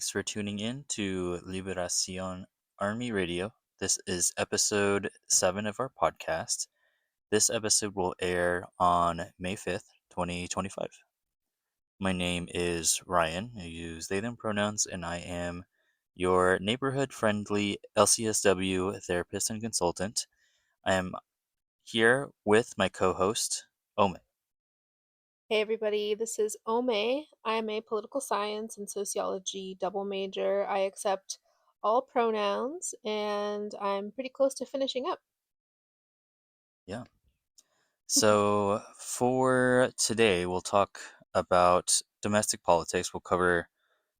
Thanks for tuning in to Liberacion Army Radio. This is episode 7 of our podcast. This episode will air on May 5th, 2025. My name is Ryan. I use they them pronouns, and I am your neighborhood friendly LCSW therapist and consultant. I am here with my co host, Ome. Hey everybody, this is Ome. I'm a political science and sociology double major. I accept all pronouns and I'm pretty close to finishing up. Yeah. So, for today, we'll talk about domestic politics. We'll cover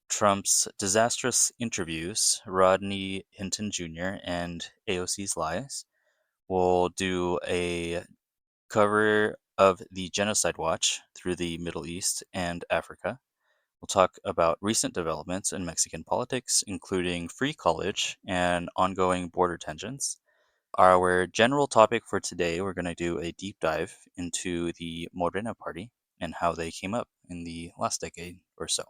Trump's disastrous interviews, Rodney Hinton Jr., and AOC's lies. We'll do a cover of the Genocide Watch through the Middle East and Africa. We'll talk about recent developments in Mexican politics, including free college and ongoing border tensions. Our general topic for today, we're going to do a deep dive into the Morena party and how they came up in the last decade or so.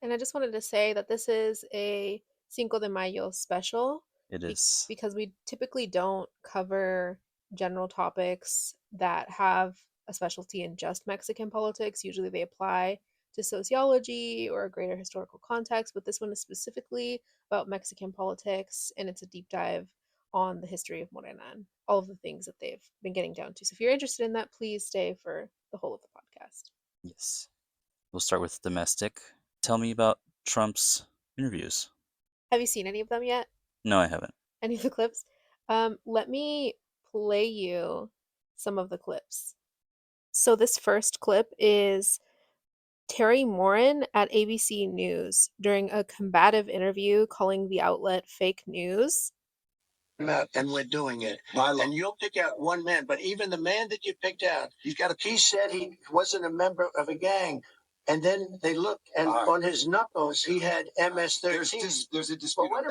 And I just wanted to say that this is a Cinco de Mayo special It is, because we typically don't cover general topics that have a specialty in just Mexican politics. Usually they apply to sociology or a greater historical context, but this one is specifically about Mexican politics and it's a deep dive on the history of Morena and all of the things that they've been getting down to. So if you're interested in that, please stay for the whole of the podcast. yes. We'll start with domestic. Tell me about Trump's interviews. Have you seen any of them yet? No, I haven't. Any of the clips? Let me play you some of the clips. So this first clip is Terry Moran at ABC News during a combative interview calling the outlet fake news. And we're doing it. And you'll pick out one man, but even the man that you picked out, he said he wasn't a member of a gang. And then they looked, and on his knuckles, he had MS-13. There's a dispute. But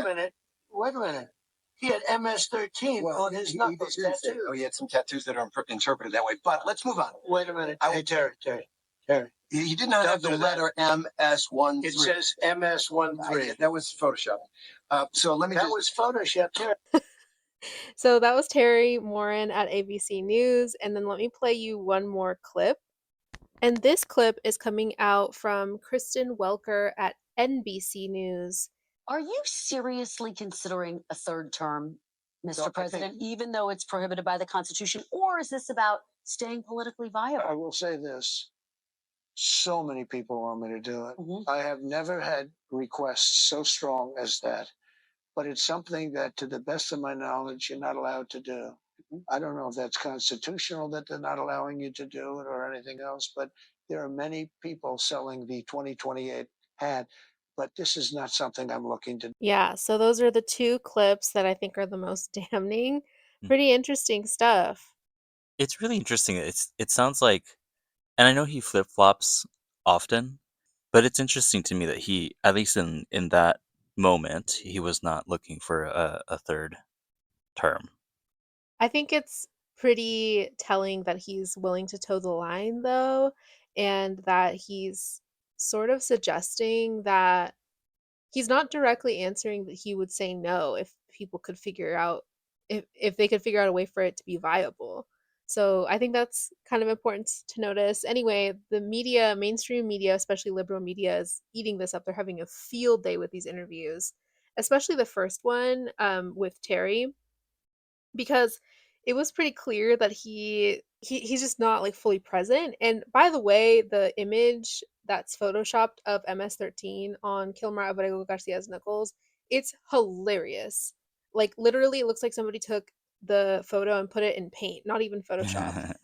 wait a minute. He had MS-13 on his knuckles tattoo. Oh, he had some tattoos that are interpreted that way. But let's move on. Wait a minute. Hey, Terry. He did not have the letter MS-13. It says MS-13. That was Photoshop. So let me That was Photoshop, Terry. So that was Terry Moran at ABC News. And then let me play you one more clip. And this clip is coming out from Kristen Welker at NBC News. Are you seriously considering a third term, Mr. President, even though it's prohibited by the Constitution? Or is this about staying politically viable? I will say this. So many people want me to do it. Mhm. I have never had requests so strong as that. But it's something that, to the best of my knowledge, you're not allowed to do. I don't know if that's constitutional that they're not allowing you to do it or anything else, but there are many people selling the 2028 hat. But this is not something I'm looking to do. Yeah, so those are the two clips that I think are the most damning. Pretty interesting stuff. It's really interesting. It sounds like, and I know he flip flops often, but it's interesting to me that he, at least in that moment, he was not looking for a third term. I think it's pretty telling that he's willing to toe the line, though, and that he's sort of suggesting that he's not directly answering that he would say no if people could figure out if they could figure out a way for it to be viable. So I think that's kind of important to notice. Anyway, the media, mainstream media, especially liberal media, is eating this up. They're having a field day with these interviews, especially the first one with Terry, because it was pretty clear that he's just not like fully present. And by the way, the image that's photoshopped of MS-13 on Kilmar Abrego Garcia's knuckles, it's hilarious. Like literally it looks like somebody took the photo and put it in paint, not even Photoshop.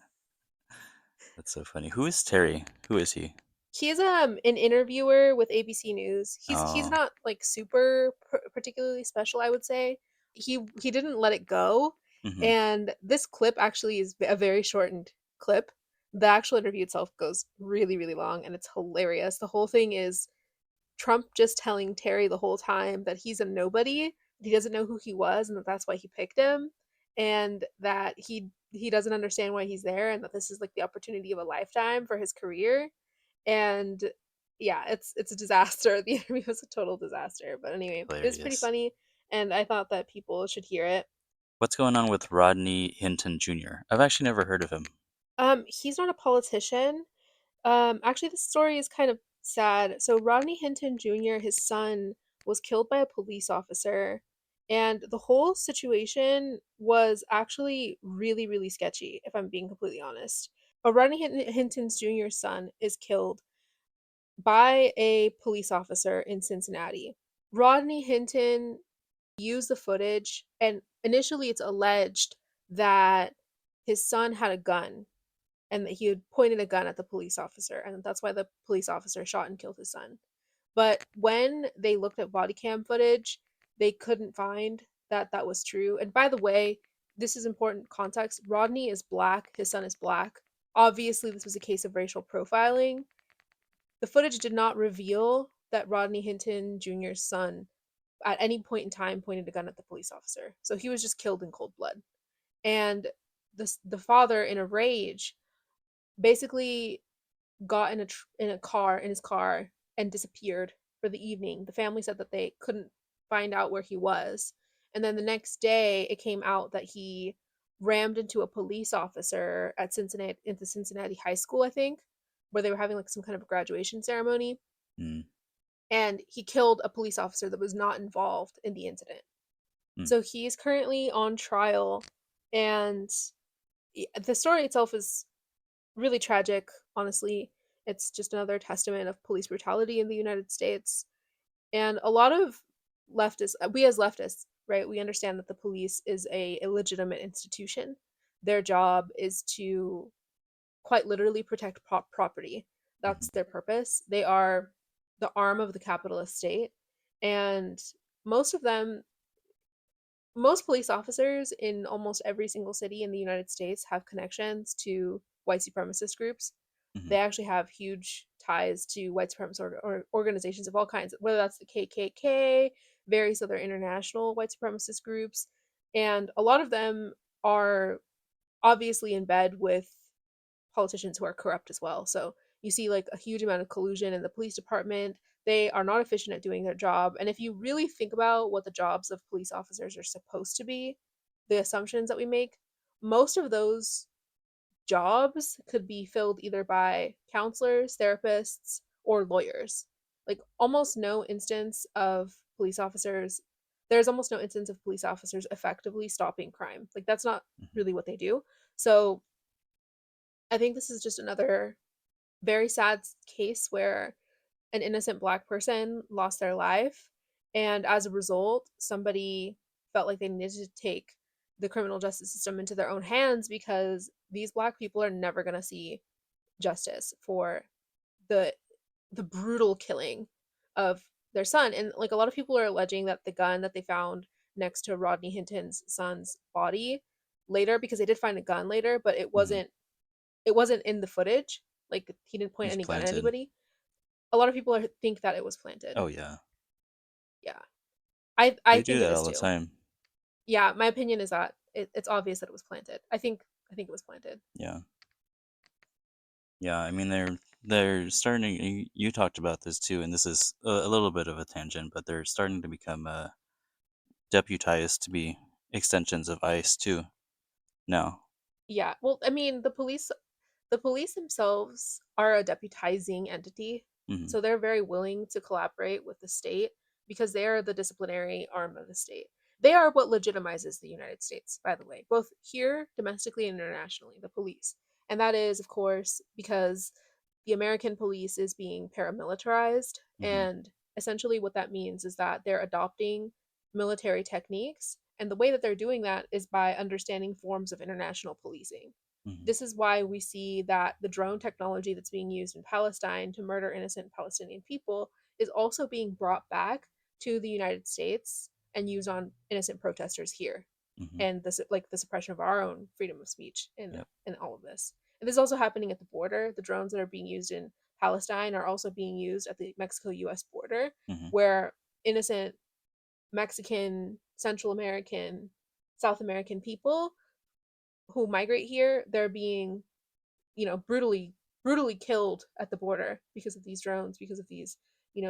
That's so funny. Who is Terry? Who is he? He's an interviewer with ABC News. He's Oh, not like super particularly special, I would say. He didn't let it go, hmm. and this clip actually is a very shortened clip. The actual interview itself goes really really long, and it's hilarious. The whole thing is Trump just telling Terry the whole time that he's a nobody, he doesn't know who he was, and that that's why he picked him, and that he doesn't understand why he's there, and that this is like the opportunity of a lifetime for his career. And yeah, it's a disaster. The interview was a total disaster. But anyway, it was pretty Hilarious. funny, and I thought that people should hear it. What's going on with Rodney Hinton Jr.? I've actually never heard of him. He's not a politician. Actually, the story is kind of sad. So Rodney Hinton Jr., his son, was killed by a police officer, and the whole situation was actually really, really sketchy, if I'm being completely honest. Rodney Hinton's Jr.'s son is killed by a police officer in Cincinnati. Rodney Hinton used the footage, and initially it's alleged that his son had a gun and that he had pointed a gun at the police officer, and that's why the police officer shot and killed his son. But when they looked at body cam footage, they couldn't find that that was true. And by the way, this is important context. Rodney is black, his son is black. Obviously, this was a case of racial profiling. The footage did not reveal that Rodney Hinton Jr.'s son at any point in time pointed a gun at the police officer. So he was just killed in cold blood. And the father, in a rage, basically got in a car in his car and disappeared for the evening. The family said that they couldn't find out where he was. And then the next day it came out that he rammed into a police officer at Cincinnati High School, I think, where they were having like some kind of a graduation ceremony. Mm. And he killed a police officer that was not involved in the incident. So he's currently on trial, and the story itself is really tragic, honestly. It's just another testament of police brutality in the United States. And a lot of leftists, we as leftists, right, we understand that the police is a illegitimate institution. Their job is to quite literally protect property. That's their purpose. They are the arm of the capitalist state. And most of them, most police officers in almost every single city in the United States have connections to white supremacist groups. Mm-hmm. They actually have huge ties to white supremacist or organizations of all kinds, whether that's the KKK, various other international white supremacist groups. And a lot of them are obviously in bed with politicians who are corrupt as well. So you see like a huge amount of collusion in the police department. They are not efficient at doing their job. And if you really think about what the jobs of police officers are supposed to be, the assumptions that we make, most of those jobs could be filled either by counselors, therapists, or lawyers. Like almost no instance of police officers, there's almost no instance of police officers effectively stopping crime. Like that's not really what they do. So I think this is just another very sad case where an innocent black person lost their life, and as a result somebody felt like they needed to take the criminal justice system into their own hands because these black people are never going to see justice for the the brutal killing of their son. And like a lot of people are alleging that the gun that they found next to Rodney Hinton's son's body later, because they did find a gun later, but it wasn't in the footage. Like he didn't It point was any gun at planted. anybody. A lot of people think that it was planted. Oh yeah, Yeah, I they do think it that is all the too. time. Yeah, my opinion is that it's obvious that it was planted. I think it was planted. Yeah, yeah. I mean, they're starting. You talked about this too, and this is a little bit of a tangent, but they're starting to become deputized to be extensions of ICE too now. Yeah. Well, I mean, the police themselves are a deputizing entity, Mm-hmm. so they're very willing to collaborate with the state because they are the disciplinary arm of the state. They are what legitimizes the United States, by the way, both here, domestically, and internationally, the police. And that is, of course, because the American police is being paramilitarized. Mm-hmm. And essentially, what that means is that they're adopting military techniques. And the way that they're doing that is by understanding forms of international policing. Mm-hmm. This is why we see that the drone technology that's being used in Palestine to murder innocent Palestinian people is also being brought back to the United States and used on innocent protesters here, Mm-hmm. and this like the suppression of our own freedom of speech Yep. in all of this. And this is also happening at the border. The drones that are being used in Palestine are also being used at the Mexico-U.S. border, Mm-hmm. where innocent Mexican, Central American, South American people who migrate here, they're being, brutally brutally killed at the border because of these drones, because of these,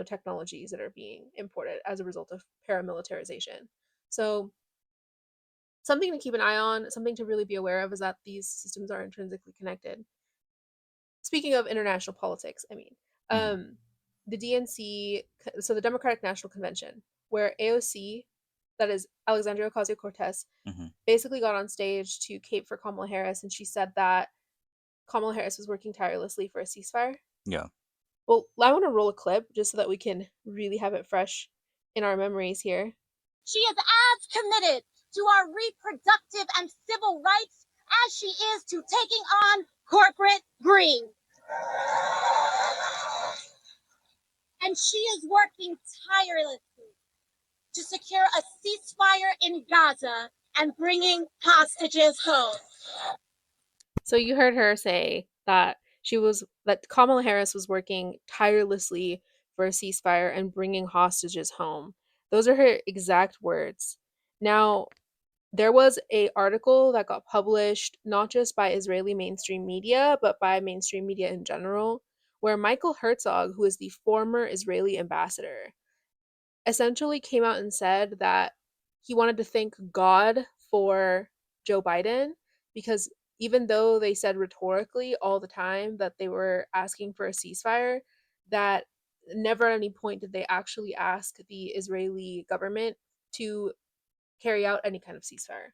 technologies that are being imported as a result of paramilitarization. So something to keep an eye on, something to really be aware of, is that these systems are intrinsically connected. Speaking of international politics, the DNC, so the Democratic National Convention, where AOC, that is Alexandria Ocasio Cortez, basically got on stage to cape for Kamala Harris, and she said that Kamala Harris was working tirelessly for a ceasefire. Yeah. Well, I want to roll a clip just so that we can really have it fresh in our memories here. She is as committed to our reproductive and civil rights as she is to taking on corporate greed. And she is working tirelessly to secure a ceasefire in Gaza and bringing hostages home. So you heard her say that Kamala Harris was working tirelessly for a ceasefire and bringing hostages home. Those are her exact words. Now, there was a article that got published not just by Israeli mainstream media, but by mainstream media in general, where Michael Herzog, who is the former Israeli ambassador, essentially came out and said that he wanted to thank God for Joe Biden, because even though they said rhetorically all the time that they were asking for a ceasefire, that never at any point did they actually ask the Israeli government to carry out any kind of ceasefire.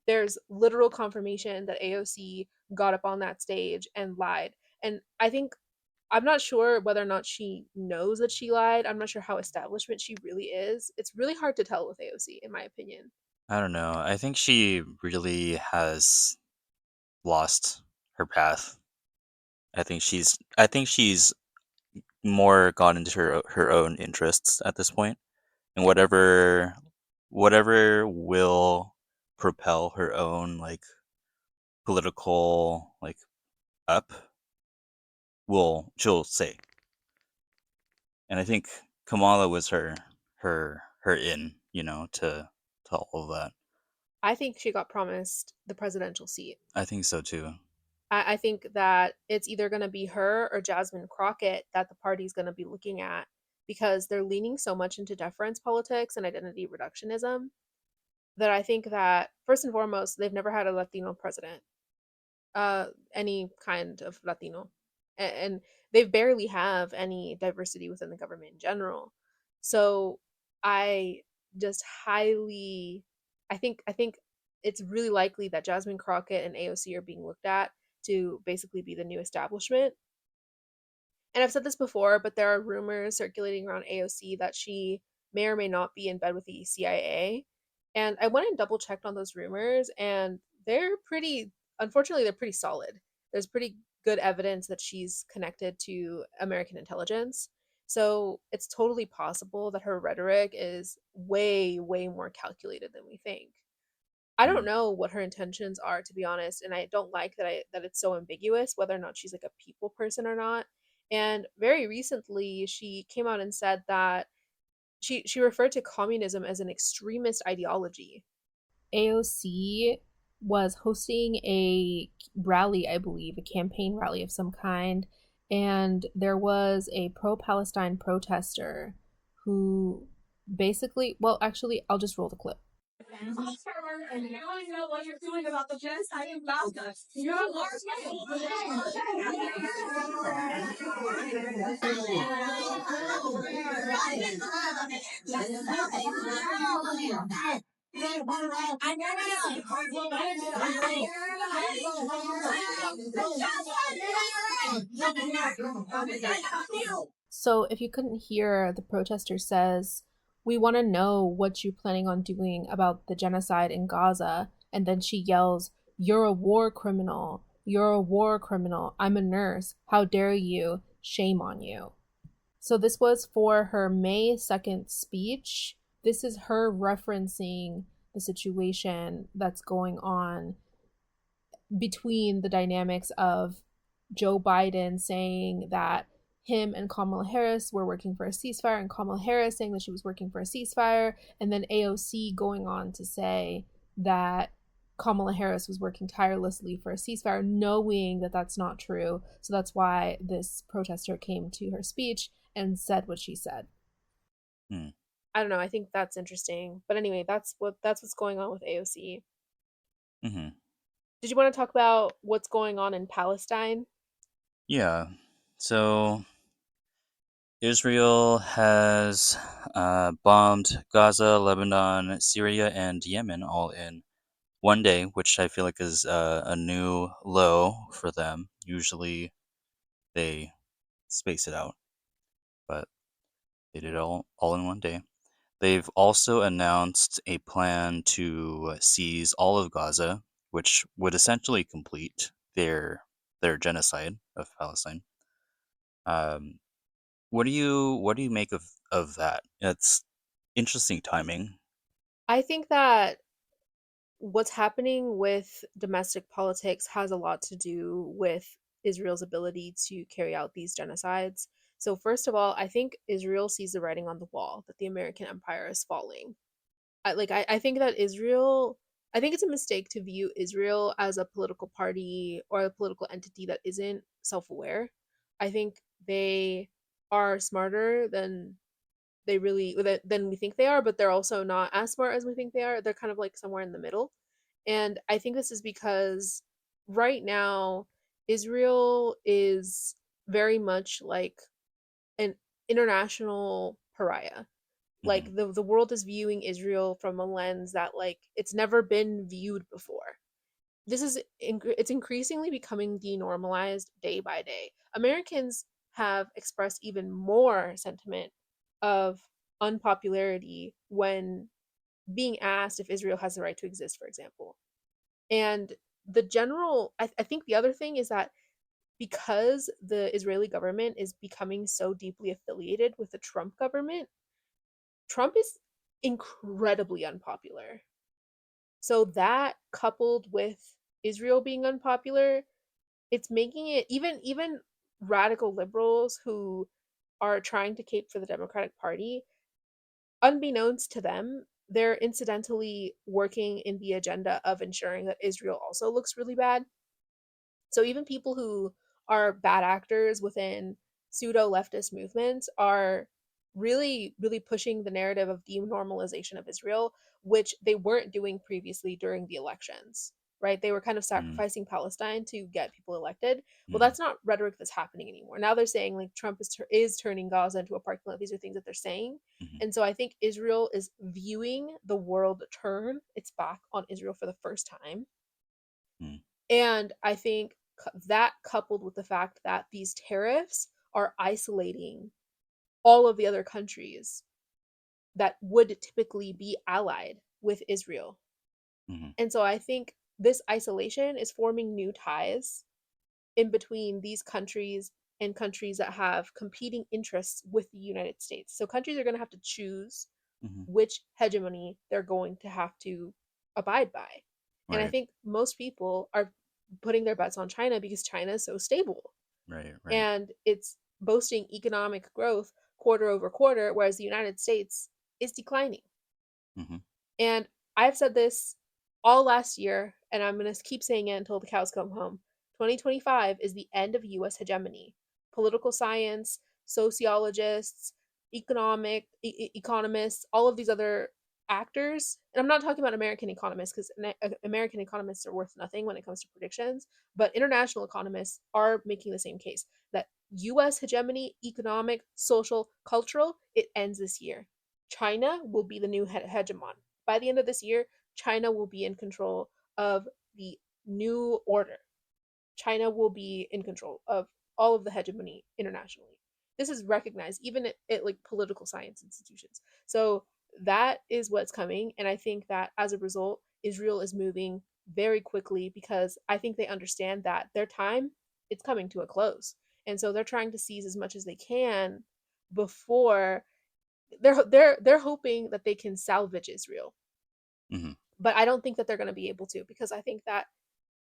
There's literal confirmation that AOC got up on that stage and lied. And I'm not sure whether or not she knows that she lied. I'm not sure how establishment she really is. It's really hard to tell with AOC, in my opinion. I don't know. I think she really has lost her path. I think she's more gone into her own interests at this point, and whatever will propel her own like political like up she'll say. And I think Kamala was her in, to all of that. I think she got promised the presidential seat. I think so too. I think that it's either going to be her or Jasmine Crockett that the party's going to be looking at, because they're leaning so much into deference politics and identity reductionism that I think that, first and foremost, they've never had a Latino president, any kind of Latino, and they barely have any diversity within the government in general. So I just I think it's really likely that Jasmine Crockett and AOC are being looked at to basically be the new establishment. And I've said this before, but there are rumors circulating around AOC that she may or may not be in bed with the CIA. And I went and double checked on those rumors, and unfortunately, they're pretty solid. There's pretty good evidence that she's connected to American intelligence. So it's totally possible that her rhetoric is way, way more calculated than we think. I don't know what her intentions are, to be honest, and I don't like that it's so ambiguous whether or not she's like a people person or not. And very recently, she came out and said that she referred to communism as an extremist ideology. AOC was hosting a rally, I believe, a campaign rally of some kind, and there was a pro-Palestine protester who basically, well, actually, I'll just roll the clip. And you don't know what you're doing about the genocide in Gaza. You're a large So if you couldn't hear, the protester says, "We want to know what you're planning on doing about the genocide in Gaza." And then she yells, "You're a war criminal. You're a war criminal. I'm a nurse. How dare you? Shame on you." So this was for her May 2nd speech. This is her referencing the situation that's going on between the dynamics of Joe Biden saying that him and Kamala Harris were working for a ceasefire, and Kamala Harris saying that she was working for a ceasefire, and then AOC going on to say that Kamala Harris was working tirelessly for a ceasefire, knowing that that's not true. So that's why this protester came to her speech and said what she said. Hmm. I don't know. I think that's interesting. But anyway, that's what's going on with AOC. Mm-hmm. Did you want to talk about what's going on in Palestine? Yeah. So Israel has bombed Gaza, Lebanon, Syria, and Yemen all in one day, which I feel like is a new low for them. Usually they space it out, but they did it all in one day. They've also announced a plan to seize all of Gaza, which would essentially complete their genocide of Palestine. Um, what do you make of that? It's interesting timing. I think that what's happening with domestic politics has a lot to do with Israel's ability to carry out these genocides. So, first of all, I think Israel sees the writing on the wall that the American empire is falling. I think that Israel, I think it's a mistake to view Israel as a political party or a political entity that isn't self aware. I think they are smarter than we think they are, but they're also not as smart as we think they are. They're kind of like somewhere in the middle. And I think this is because right now Israel is very much like an international pariah. Hmm. Like the world is viewing Israel from a lens that like it's never been viewed before. It's increasingly becoming denormalized day by day. Americans have expressed even more sentiment of unpopularity when being asked if Israel has the right to exist, for example. And I think the other thing is that because the Israeli government is becoming so deeply affiliated with the Trump government, Trump is incredibly unpopular. So that coupled with Israel being unpopular, it's making it even radical liberals who are trying to cape for the Democratic Party, unbeknownst to them, they're incidentally working in the agenda of ensuring that Israel also looks really bad. So even people who are bad actors within pseudo leftist movements are really, really pushing the narrative of denormalization of Israel, which they weren't doing previously during the elections, right? They were kind of Hmm. sacrificing Palestine to get people elected. Well, Hmm. that's not rhetoric that's happening anymore. Now they're saying like Trump is turning Gaza into a parking lot. These are things that they're saying. Hmm. And so I think Israel is viewing the world turn its back on Israel for the first time. Hmm. And I think that coupled with the fact that these tariffs are isolating all of the other countries that would typically be allied with Israel. Hmm. And so I think this isolation is forming new ties in between these countries and countries that have competing interests with the United States. So countries are going to have to choose Hmm. which hegemony they're going to have to abide by. And I Right. think most people are putting their bets on China because China is so stable Right. Right. and it's boasting economic growth quarter over quarter, whereas the United States is declining. Hmm. And I've said this all last year, and I'm going to keep saying it until the cows come home. 2025 is the end of US hegemony. Political science, sociologists, economists, all of these other actors, and I'm not talking about American economists because American economists are worth nothing when it comes to predictions, but international economists are making the same case that US hegemony, economic, social, cultural, it ends this year. China will be the new hegemon. By the end of this year, China will be in control of the new order. China will be in control of all of the hegemony internationally. This is recognized even at like political science institutions. So that is what's coming. And I think that as a result, Israel is moving very quickly because I think they understand that their time it's coming to a close. And so they're trying to seize as much as they can before they're hoping that they can salvage Israel. Hmm. But I don't think that they're going to be able to because I think that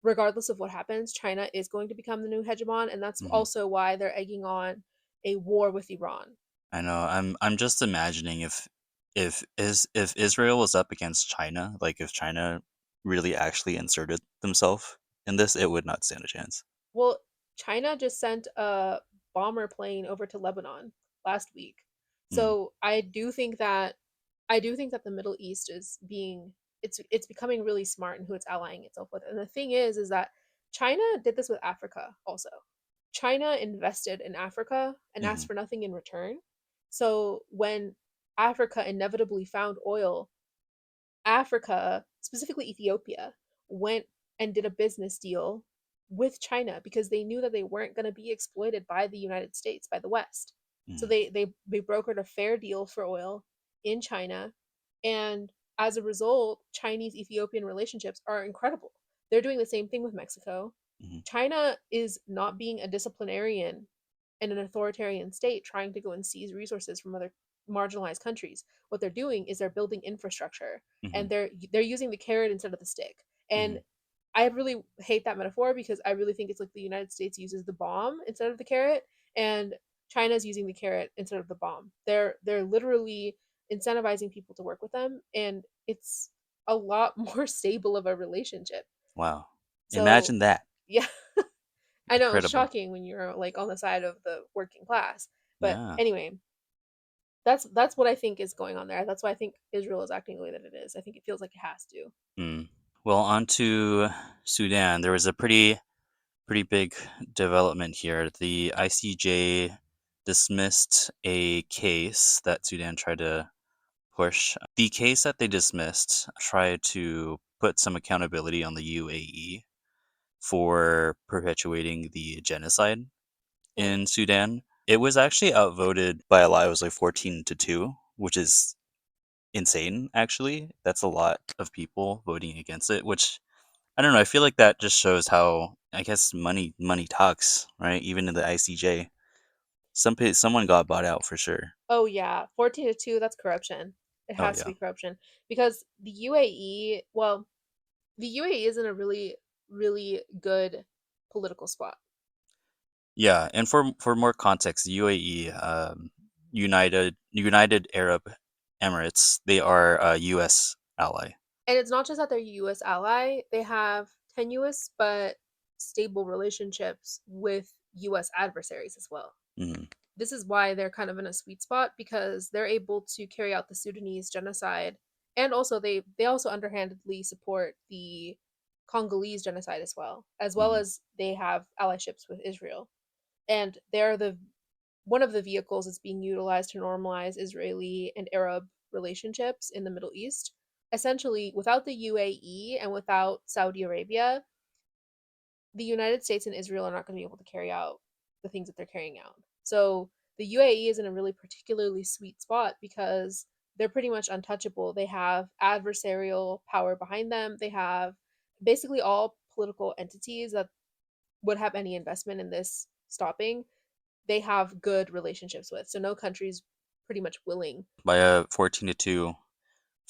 regardless of what happens, China is going to become the new hegemon, and that's Hmm. also why they're egging on a war with Iran. I know. I'm just imagining if Israel was up against China, like if China really actually inserted themselves in this, it would not stand a chance. Well, China just sent a bomber plane over to Lebanon last week. Mm, So I do think that the Middle East is being it's becoming really smart in who it's allying itself with. And the thing is that China did this with Africa also. China invested in Africa and asked mhm, for nothing in return. So when Africa inevitably found oil, Africa, specifically Ethiopia, went and did a business deal with China because they knew that they weren't going to be exploited by the United States, by the West. So mhm, they brokered a fair deal for oil in China, and as a result, Chinese Ethiopian relationships are incredible. They're doing the same thing with Mexico. mhm, China is not being a disciplinarian in an authoritarian state trying to go and seize resources from other marginalized countries. What they're doing is they're building infrastructure, mhm, and they're using the carrot instead of the stick. And mhm. I really hate that metaphor because I really think it's like the United States uses the bomb instead of the carrot, and China's using the carrot instead of the bomb. They're literally incentivizing people to work with them, and it's a lot more stable of a relationship. Wow. So Imagine that. yeah, I know it's Incredible. shocking when you're like on the side of the working class. But Yeah. anyway, that's what I think is going on there. That's why I think Israel is acting the way that it is. I think it feels like it has to. Mm. Well, on to Sudan. There was a pretty big development here. The ICJ dismissed a case that Sudan tried to push. The case that they dismissed tried to put some accountability on the UAE for perpetuating the genocide Mm. in Sudan. It was actually outvoted by a lot. It was like 14-2, which is insane, actually. That's a lot of people voting against it, which I don't know. I feel like that just shows how, I guess, money talks, right? Even in the ICJ, someone got bought out for sure. Oh yeah, 14-2. That's corruption. It Oh has to yeah, be corruption because the UAE. Well, the UAE is in a really good political spot. yeah. And for more context, the UAE, United Arab Emirates, they are a U.S. ally. And it's not just that they're a US ally, they have tenuous but stable relationships with US adversaries as well. Hmm. This is why they're kind of in a sweet spot because they're able to carry out the Sudanese genocide, and also they also underhandedly support the Congolese genocide as well Hmm. as they have allyships with Israel. And they're the one of the vehicles that's being utilized to normalize Israeli and Arab relationships in the Middle East. Essentially, without the UAE and without Saudi Arabia, the United States and Israel are not going to be able to carry out the things that they're carrying out. So the UAE is in a really particularly sweet spot because they're pretty much untouchable. They have adversarial power behind them. They have basically all political entities that would have any investment in this stopping, they have good relationships with. So no country's pretty much willing. By a 14-2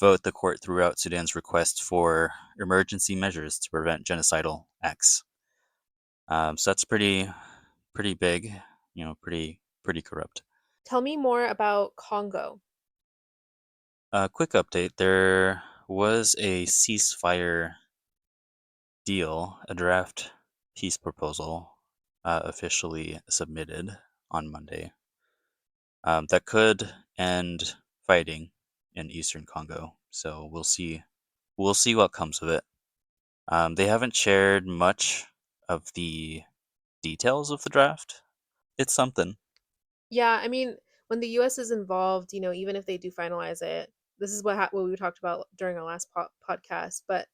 vote, the court threw out Sudan's request for emergency measures to prevent genocidal acts. So that's pretty big, pretty corrupt. Tell me more about Congo. Quick update: there was a ceasefire deal, a draft peace proposal, officially submitted on Monday. That could end fighting in eastern Congo. So we'll see. We'll see what comes of it. They haven't shared much of the details of the draft. It's something. Yeah, I mean, when the US is involved, even if they do finalize it, this is what we talked about during our last podcast, but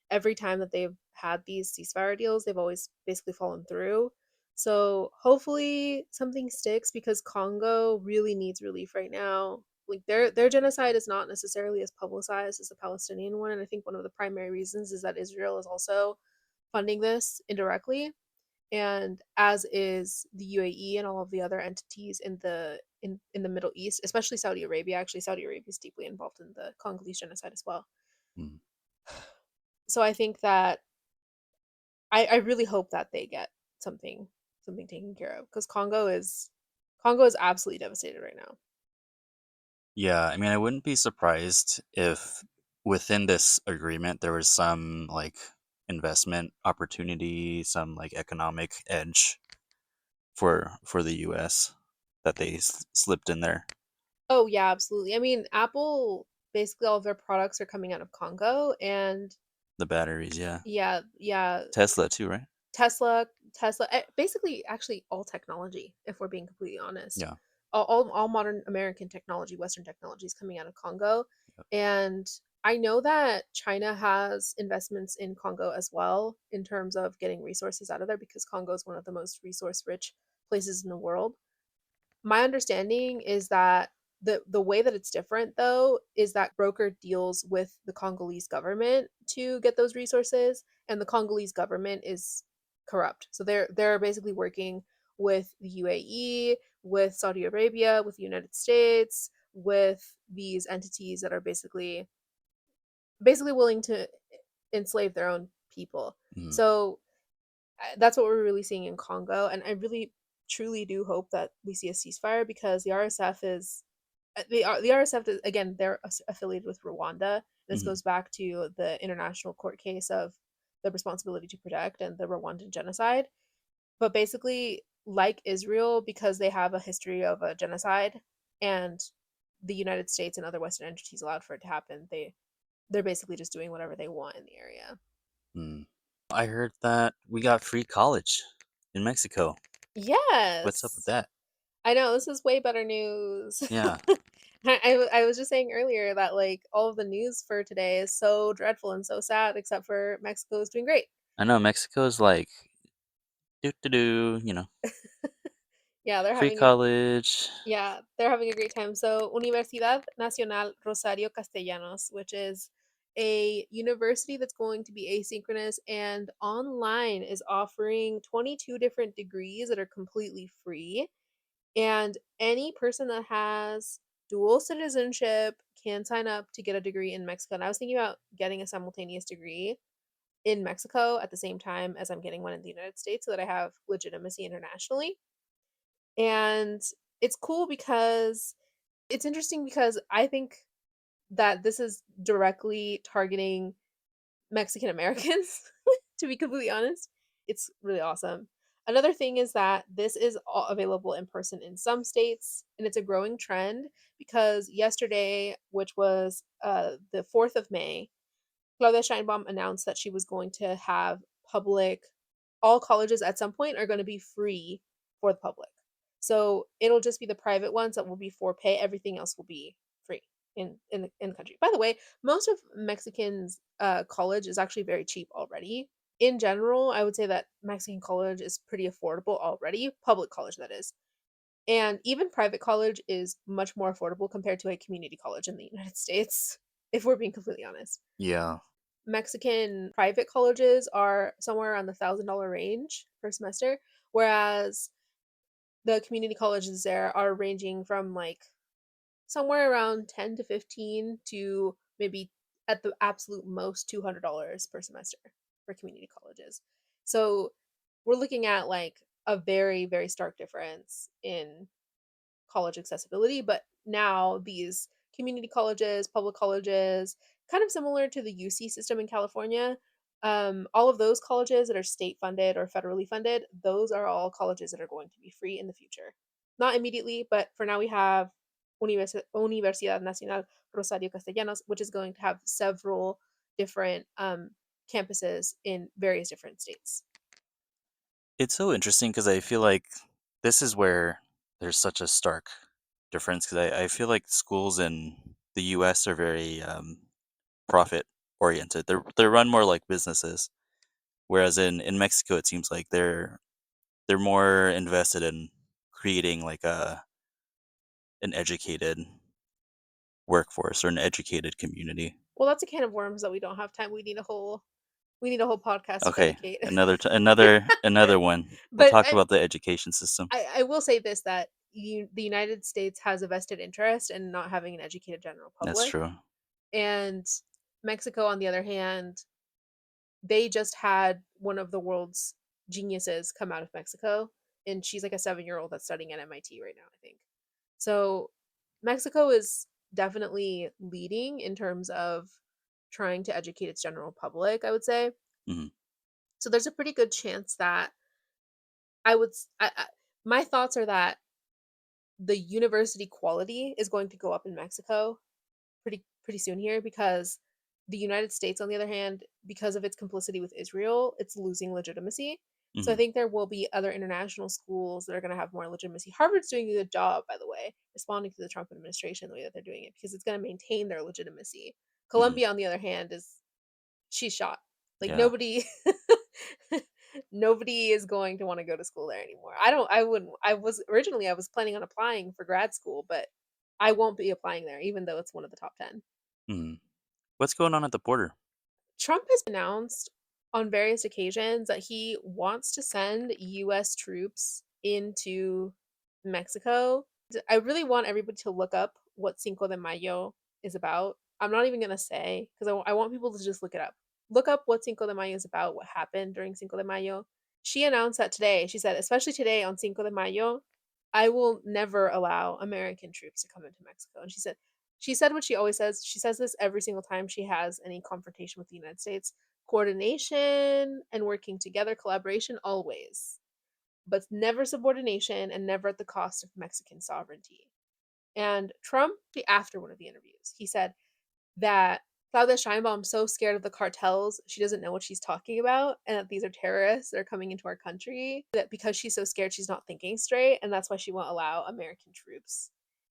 every time that they've had these ceasefire deals, they've always basically fallen through. So hopefully something sticks because Congo really needs relief right now. Like their genocide is not necessarily as publicized as the Palestinian one, and I think one of the primary reasons is that Israel is also funding this indirectly, and as is the UAE and all of the other entities in the Middle East, especially Saudi Arabia. Actually, Saudi Arabia is deeply involved in the Congolese genocide as well. Mm. So I think that I really hope that they get something taken care of because Congo is absolutely devastated right now. Yeah, I mean, I wouldn't be surprised if within this agreement, there was some like investment opportunity, some like economic edge for the U.S. that they slipped in there. Oh yeah, absolutely. I mean, Apple basically all of their products are coming out of Congo, and The batteries, yeah. yeah, Tesla too, right? Tesla, basically, actually, all technology, if we're being completely honest. Yeah. All modern American technology, Western technology is coming out of Congo. And I know that China has investments in Congo as well in terms of getting resources out of there because Congo is one of the most resource rich places in the world. My understanding is that the way that it's different though is that broker deals with the Congolese government to get those resources, and the Congolese government is corrupt. So they're basically working with the UAE, with Saudi Arabia, with the United States, with these entities that are basically willing to enslave their own people. Mhm. So that's what we're really seeing in Congo, and I really truly do hope that we see a ceasefire because the RSF is the RSF is, again, they're affiliated with Rwanda. This Mhm. goes back to the international court case of the responsibility to protect and the Rwandan genocide. But basically, like Israel, because they have a history of a genocide, and the United States and other Western entities allowed for it to happen, they're basically just doing whatever they want in the area. Mm. I heard that we got free college in Mexico. What's up with Yes. that? I know, this is way better news. Yeah. I was just saying earlier that like all of the news for today is so dreadful and so sad, except for Mexico is doing great. I know Mexico's like do, Yeah, they're free having a college. they're having a great time. So Universidad Nacional Rosario Castellanos, which is a university that's going to be asynchronous and online, is offering 22 different degrees that are completely free. And any person that has dual citizenship can sign up to get a degree in Mexico. And I was thinking about getting a simultaneous degree in Mexico at the same time as I'm getting one in the United States so that I have legitimacy internationally. And it's cool because it's interesting because I think that this is directly targeting Mexican Americans, to be completely honest. It's really awesome. Another thing is that this is all available in person in some states, and it's a growing trend because yesterday, which was the 4th of May, Claudia Scheinbaum announced that she was going to have all colleges at some point are going to be free for the public. So it'll just be the private ones that will be for pay. Everything else will be free in the country. By the way, most of Mexicans' college is actually very cheap already. In general, I would say that Mexican college is pretty affordable already, public college that is. And even private college is much more affordable compared to a community college in the United States, if we're being completely honest. Yeah. Mexican private colleges are somewhere around the $1,000 range per semester, whereas the community colleges there are ranging from like somewhere around 10 to 15 to maybe at the absolute most $200 per semester for community colleges. So we're looking at like a very, very stark difference in college accessibility. But now these community colleges, public colleges, kind of similar to the UC system in California, all of those colleges that are state funded or federally funded, those are all colleges that are going to be free in the future. Not immediately, but for now we have Universidad Nacional Rosario Castellanos, which is going to have several different campuses in various different states. It's so interesting because I feel like this is where there's such a stark difference because I feel like schools in the U.S. are very profit oriented. They're run more like businesses, whereas in Mexico it seems like they're more invested in creating like an educated workforce or an educated community. Well, that's a can of worms that we don't have time. We need a whole podcast to Okay, dedicate. another one. We'll But talk about the education system. I will say this, that the United States has a vested interest in not having an educated general That's public. true. And Mexico, on the other hand, they just had one of the world's geniuses come out of Mexico. And she's like a 7-year-old that's studying at MIT right now, I think. So Mexico is definitely leading in terms of trying to educate its general public, I would say. Mhm. So there's a pretty good chance that I would my thoughts are that the university quality is going to go up in Mexico pretty soon here, because the United States, on the other hand, because of its complicity with Israel, it's losing legitimacy. So I Mhm. think there will be other international schools that are going to have more legitimacy. Harvard's doing a good job, by the way, responding to the Trump administration the way that they're doing it, because it's going to maintain their legitimacy. Mhm. Columbia, on the other hand, she's shot. Like Yeah. nobody nobody is going to want to go to school there anymore. I wouldn't I was originally I was planning on applying for grad school, but I won't be applying there even though it's one of the top 10. Mhm. What's going on at the border? Trump has announced on various occasions that he wants to send US troops into Mexico. I really want everybody to look up what Cinco de Mayo is about. I'm not even going to say, because I want people to just look it up. Look up what Cinco de Mayo is about, what happened during Cinco de Mayo. She announced that today. She said, especially today on Cinco de Mayo, I will never allow American troops to come into Mexico. And she said what she always says. She says this every single time she has any confrontation with the United States. Coordination and working together, collaboration always, but never subordination and never at the cost of Mexican sovereignty. And Trump, after one of the interviews, he said that Claudia Sheinbaum's so scared of the cartels, she doesn't know what she's talking about, and that these are terrorists that are coming into our country, that because she's so scared, she's not thinking straight, and that's why she won't allow American troops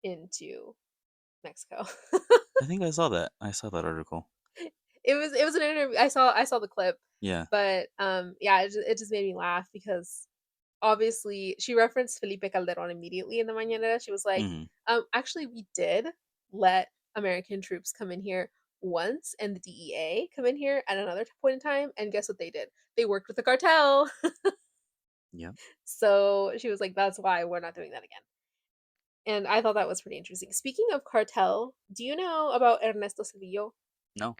into Mexico. I think I saw that. I saw that article. It was an interview. I saw the clip, Yeah. but yeah, it just made me laugh because obviously she referenced Felipe Calderon immediately in the mañanera. She was like, Mhm. actually, we did let American troops come in here once, and the DEA come in here at another point in time, and guess what they did? They worked with the cartel. Yeah. So she was like, that's why we're not doing that again. And I thought that was pretty interesting. Speaking of cartel, do you know about Ernesto Cedillo? No.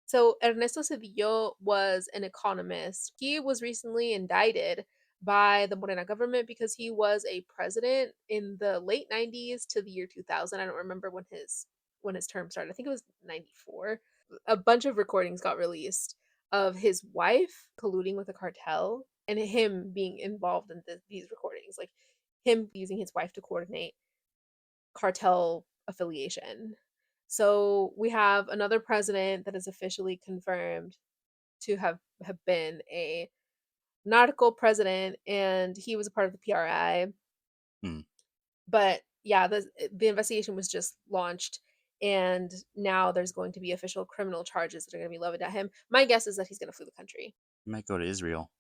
So Ernesto Zedillo was an economist. He was recently indicted by the Morena government because he was a president in the late 90s to the year 2000. I don't remember when his term started. I think it was 94. A bunch of recordings got released of his wife colluding with a cartel and him being involved in these recordings, like him using his wife to coordinate cartel affiliation. So we have another president that is officially confirmed to have been a narco president, and he was a part of the PRI. Hmm. But yeah, the investigation was just launched, and now there's going to be official criminal charges that are going to be levied at him. My guess is that he's going to flee the country. I might go to Israel.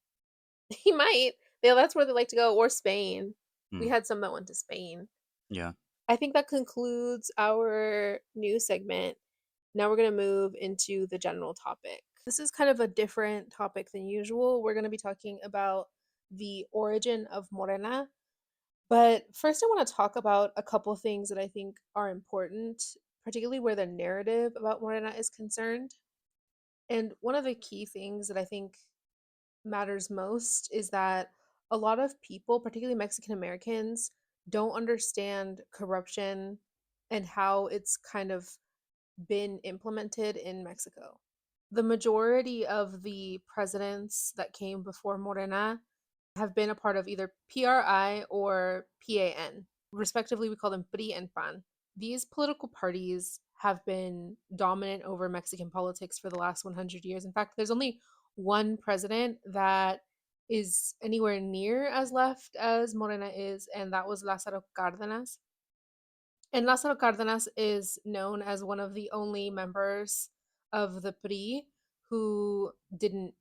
He might. Yeah, that's where they like to go, or Spain. We Hmm. had some that went to Spain. Yeah. I think that concludes our news segment. Now we're going to move into the general topic. This is kind of a different topic than usual. We're going to be talking about the origin of Morena. But first, I want to talk about a couple of things that I think are important, particularly where the narrative about Morena is concerned. And one of the key things that I think matters most is that a lot of people, particularly Mexican Americans, don't understand corruption and how it's kind of been implemented in Mexico. The majority of the presidents that came before Morena have been a part of either PRI or PAN. Respectively, we call them PRI and PAN. These political parties have been dominant over Mexican politics for the last 100 years. In fact, there's only one president that is anywhere near as left as Morena is, and that was Lázaro Cárdenas. And Lázaro Cárdenas is known as one of the only members of the PRI who didn't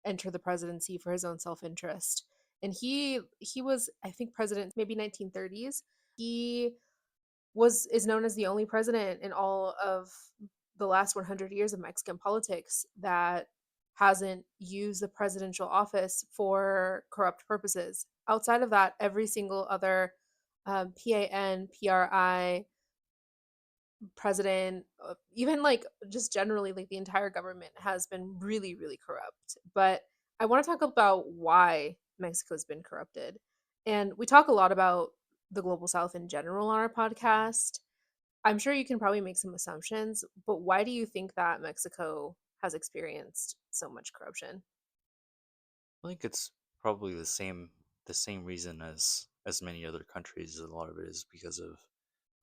enter the presidency for his own self-interest. And he was, I think, president maybe 1930s. He is known as the only president in all of the last 100 years of Mexican politics that hasn't used the presidential office for corrupt purposes. Outside of that, every single other PAN, PRI, president, even like just generally like the entire government has been really, really corrupt. But I want to talk about why Mexico's been corrupted. And we talk a lot about the global south in general on our podcast, I'm sure you can probably make some assumptions, but why do you think that Mexico has experienced so much corruption? I think it's probably the same reason as many other countries. A lot of it is because of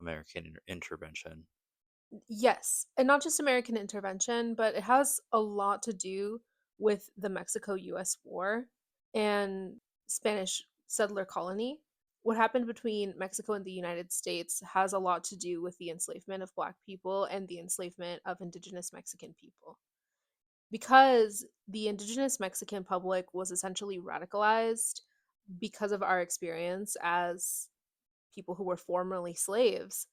American intervention. Yes, and not just American intervention, but it has a lot to do with the Mexico US War and Spanish settler colony. What happened between Mexico and the United States has a lot to do with the enslavement of Black people and the enslavement of indigenous Mexican people. Because the indigenous Mexican public was essentially radicalized because of our experience as people who were formerly slaves,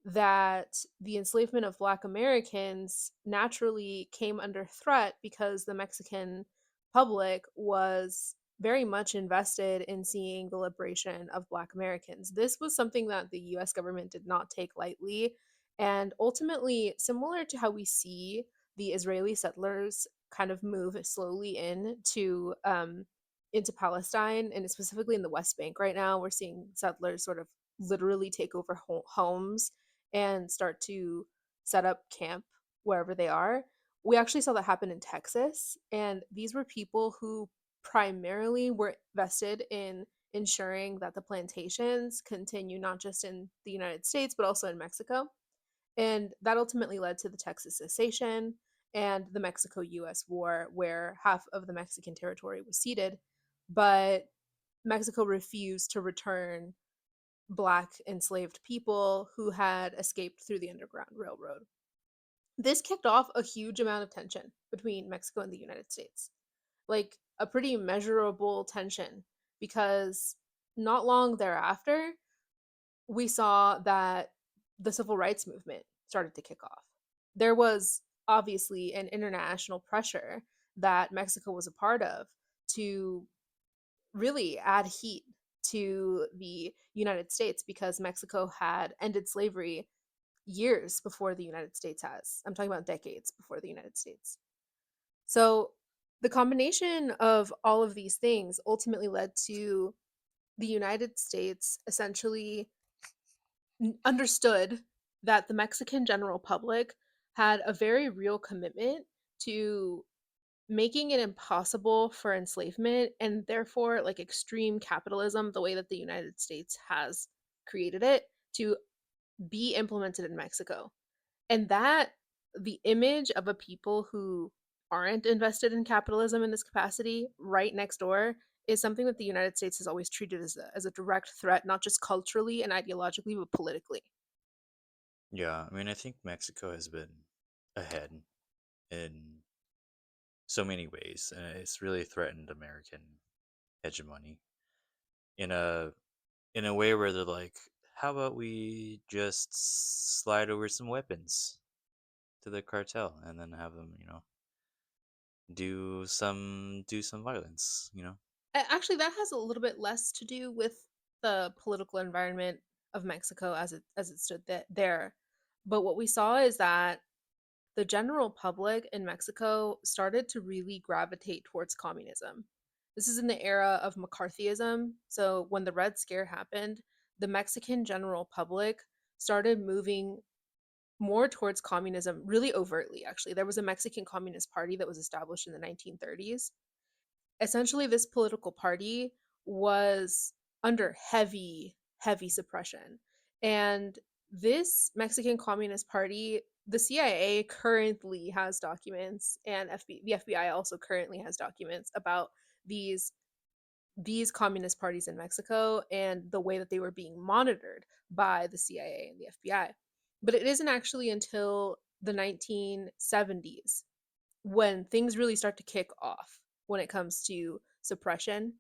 that the enslavement of Black Americans naturally came under threat because the Mexican public was very much invested in seeing the liberation of Black Americans. This was something that the US government did not take lightly. And ultimately, similar to how we see the Israeli settlers kind of move slowly into Palestine, and specifically in the West Bank right now, we're seeing settlers sort of literally take over homes and start to set up camp wherever they are. We actually saw that happen in Texas, and these were people who primarily were vested in ensuring that the plantations continue not just in the United States but also in Mexico. And that ultimately led to the Texas cessation and the Mexico US war, where half of the Mexican territory was ceded, but Mexico refused to return Black enslaved people who had escaped through the Underground Railroad. This kicked off a huge amount of tension between Mexico and the United States, like a pretty measurable tension, because not long thereafter, we saw that the civil rights movement started to kick off. There was obviously an international pressure that Mexico was a part of to really add heat to the United States because Mexico had ended slavery years before the United States has. I'm talking about decades before the United States. So the combination of all of these things ultimately led to the United States essentially understood that the Mexican general public had a very real commitment to making it impossible for enslavement and therefore like extreme capitalism, the way that the United States has created it, to be implemented in Mexico. And that the image of a people who aren't invested in capitalism in this capacity right next door is something that the United States has always treated as a direct threat, not just culturally and ideologically, but politically. Yeah, I mean, I think Mexico has been ahead in so many ways, and it's really threatened American hegemony in a way where they're like, how about we just slide over some weapons to the cartel and then have them, do some violence. Actually, that has a little bit less to do with the political environment of Mexico as it stood there. But what we saw is that the general public in Mexico started to really gravitate towards communism. This is in the era of McCarthyism. So when the Red Scare happened, the Mexican general public started moving more towards communism really overtly, actually. There was a Mexican Communist Party that was established in the 1930s. Essentially, this political party was under heavy suppression. And this Mexican Communist Party, the CIA currently has documents, and the FBI also currently has documents about these these communist parties in Mexico and the way that they were being monitored by the CIA and the FBI. But it isn't actually until the 1970s when things really start to kick off when it comes to suppression.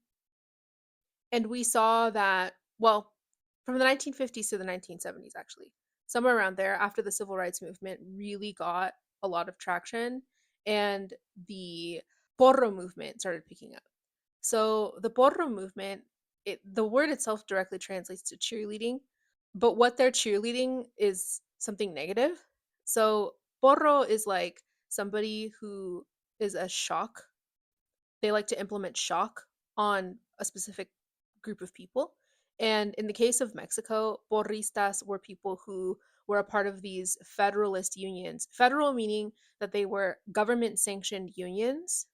And we saw that, well, from the 1950s to the 1970s, actually, somewhere around there, after the civil rights movement really got a lot of traction and the porro movement started picking up. So the porro movement, the word itself directly translates to cheerleading, but what they're cheerleading is something negative. So porro is like somebody who is a shock. They like to implement shock on a specific group of people. And in the case of Mexico, porristas were people who were a part of these federalist unions. Federal meaning that they were government sanctioned unions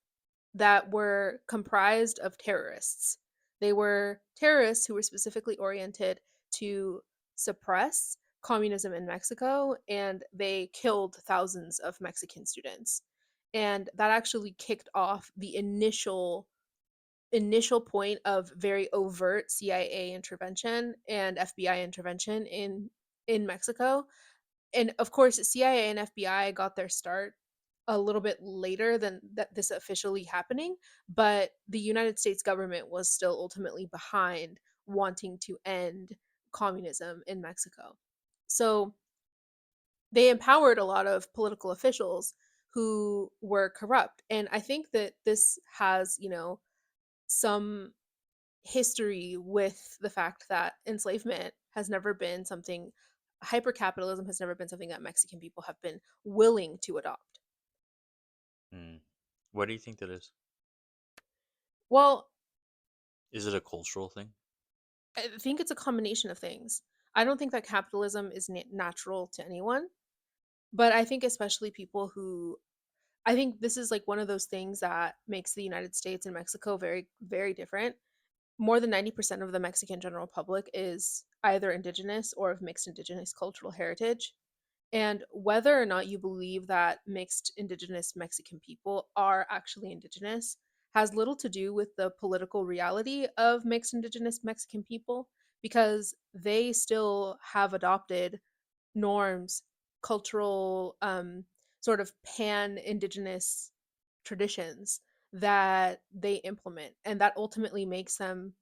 that were comprised of terrorists. They were terrorists who were specifically oriented to suppress communism in Mexico, and they killed thousands of Mexican students. And that actually kicked off the initial point of very overt CIA intervention and FBI intervention in Mexico. And of course, CIA and FBI got their start a little bit later than that this officially happening, but the United States government was still ultimately behind wanting to end communism in Mexico. So they empowered a lot of political officials who were corrupt. And I think that this has, some history with the fact that enslavement has never been something, hypercapitalism has never been something that Mexican people have been willing to adopt. Hmm. What do you think that is? Well, Is it a cultural thing? I think it's a combination of things. I don't think that capitalism is natural to anyone, but I think especially people who, I think this is like one of those things that makes the United States and Mexico very, very different. More than 90% of the Mexican general public is either indigenous or of mixed indigenous cultural heritage. And whether or not you believe that mixed indigenous Mexican people are actually indigenous has little to do with the political reality of mixed indigenous Mexican people, because they still have adopted norms, cultural, sort of pan indigenous traditions that they implement. And that ultimately makes them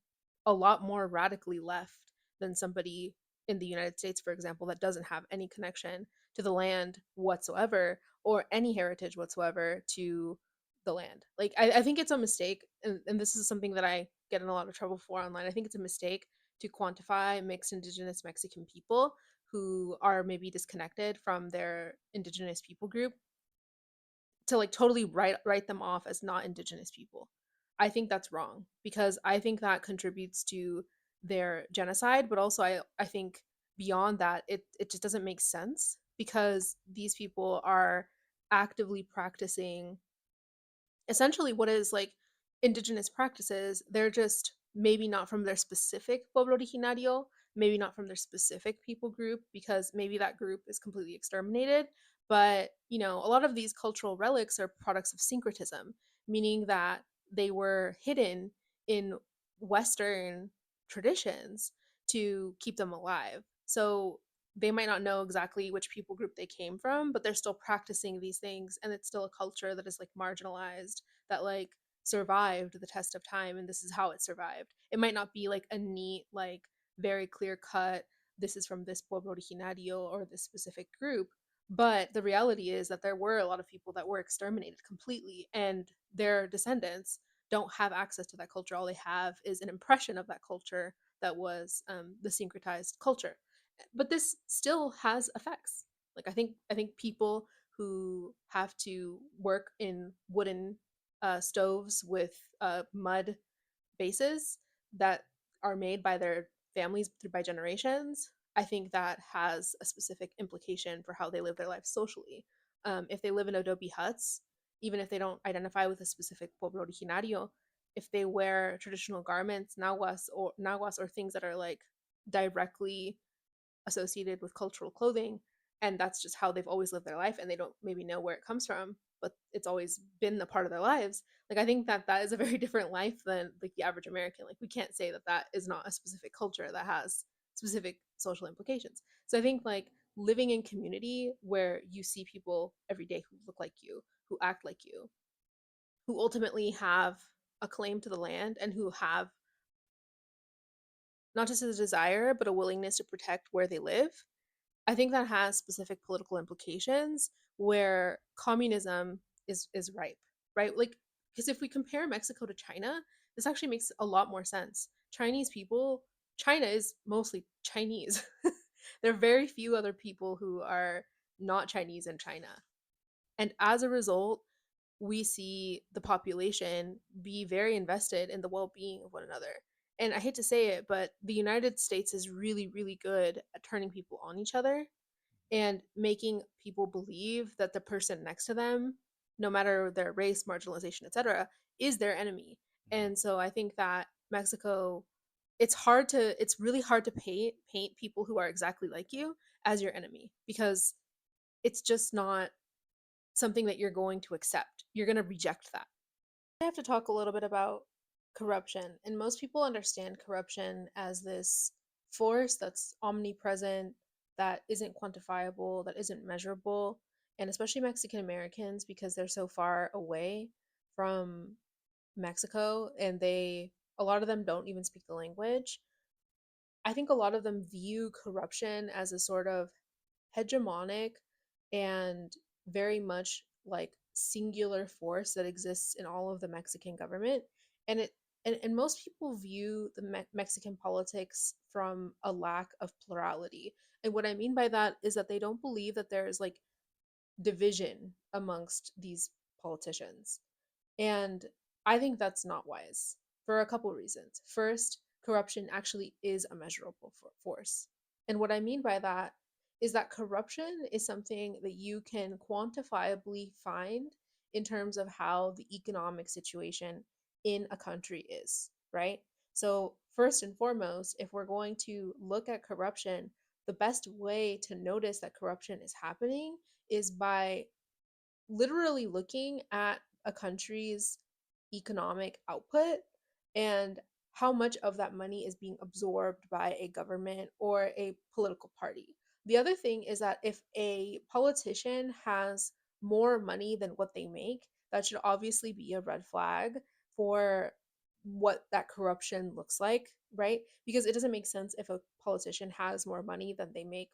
a lot more radically left than somebody in the United States, for example, that doesn't have any connection to the land whatsoever or any heritage whatsoever to the land. Like, I think it's a mistake, and this is something that I get in a lot of trouble for online. I think it's a mistake to quantify mixed indigenous Mexican people who are maybe disconnected from their indigenous people group, to like totally write them off as not indigenous people. I think that's wrong, because I think that contributes to their genocide, but also I think beyond that it just doesn't make sense, because these people are actively practicing essentially what is like indigenous practices. They're just maybe not from their specific pueblo originario, maybe not from their specific people group, because maybe that group is completely exterminated. But a lot of these cultural relics are products of syncretism, meaning that they were hidden in Western traditions to keep them alive. So they might not know exactly which people group they came from, but they're still practicing these things, and it's still a culture that is like marginalized, that like survived the test of time, and this is how it survived. It might not be like a neat, like very clear cut, this is from this pueblo originario or this specific group, but the reality is that there were a lot of people that were exterminated completely, and their descendants don't have access to that culture. All they have is an impression of that culture that was the syncretized culture. But this still has effects. Like, I think people who have to work in wooden stoves with mud bases that are made by their families through by generations, I think that has a specific implication for how they live their lives socially. If they live in adobe huts, even if they don't identify with a specific pueblo originario, if they wear traditional garments, naguas, or things that are like directly associated with cultural clothing, and that's just how they've always lived their life, and they don't maybe know where it comes from, but it's always been a part of their lives. Like, I think that that is a very different life than like the average American. Like, we can't say that that is not a specific culture that has specific social implications. So I think like living in community where you see people every day who look like you, who act like you, who ultimately have a claim to the land, and who have not just a desire but a willingness to protect where they live, I think that has specific political implications where communism is ripe, right? Like, because if we compare Mexico to China, this actually makes a lot more sense. Chinese people, China is mostly Chinese. There are very few other people who are not Chinese in China. And as a result, we see the population be very invested in the well-being of one another. And I hate to say it, but the United States is really, really good at turning people on each other. and making people believe that the person next to them, no matter their race, marginalization, etc., is their enemy. And so I think that Mexico, it's really hard to paint people who are exactly like you as your enemy, because it's just not something that you're going to accept. You're going to reject that. I have to talk a little bit about corruption. And most people understand corruption as this force that's omnipresent, that isn't quantifiable, that isn't measurable. And especially Mexican Americans, because they're so far away from Mexico and a lot of them don't even speak the language. I think a lot of them view corruption as a sort of hegemonic and very much like singular force that exists in all of the Mexican government. And and most people view the Mexican politics from a lack of plurality. And what I mean by that is that they don't believe that there is like division amongst these politicians. And I think that's not wise for a couple reasons. First, corruption actually is a measurable force. And what I mean by that is that corruption is something that you can quantifiably find in terms of how the economic situation in a country is, right? So, first and foremost, if we're going to look at corruption, the best way to notice that corruption is happening is by literally looking at a country's economic output and how much of that money is being absorbed by a government or a political party. The other thing is that if a politician has more money than what they make, that should obviously be a red flag for what that corruption looks like, right? Because it doesn't make sense if a politician has more money than they make,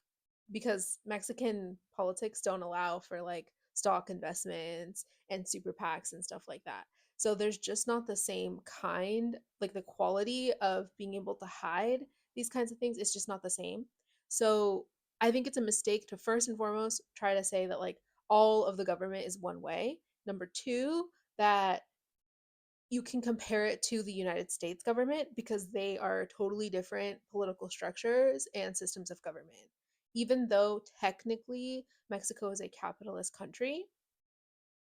because Mexican politics don't allow for like stock investments and super PACs and stuff like that. So there's just not the same kind, like the quality of being able to hide these kinds of things. It's just not the same. So I think it's a mistake to first and foremost try to say that like all of the government is one way. Number two, that you can compare it to the United States government because they are totally different political structures and systems of government. Even though technically Mexico is a capitalist country,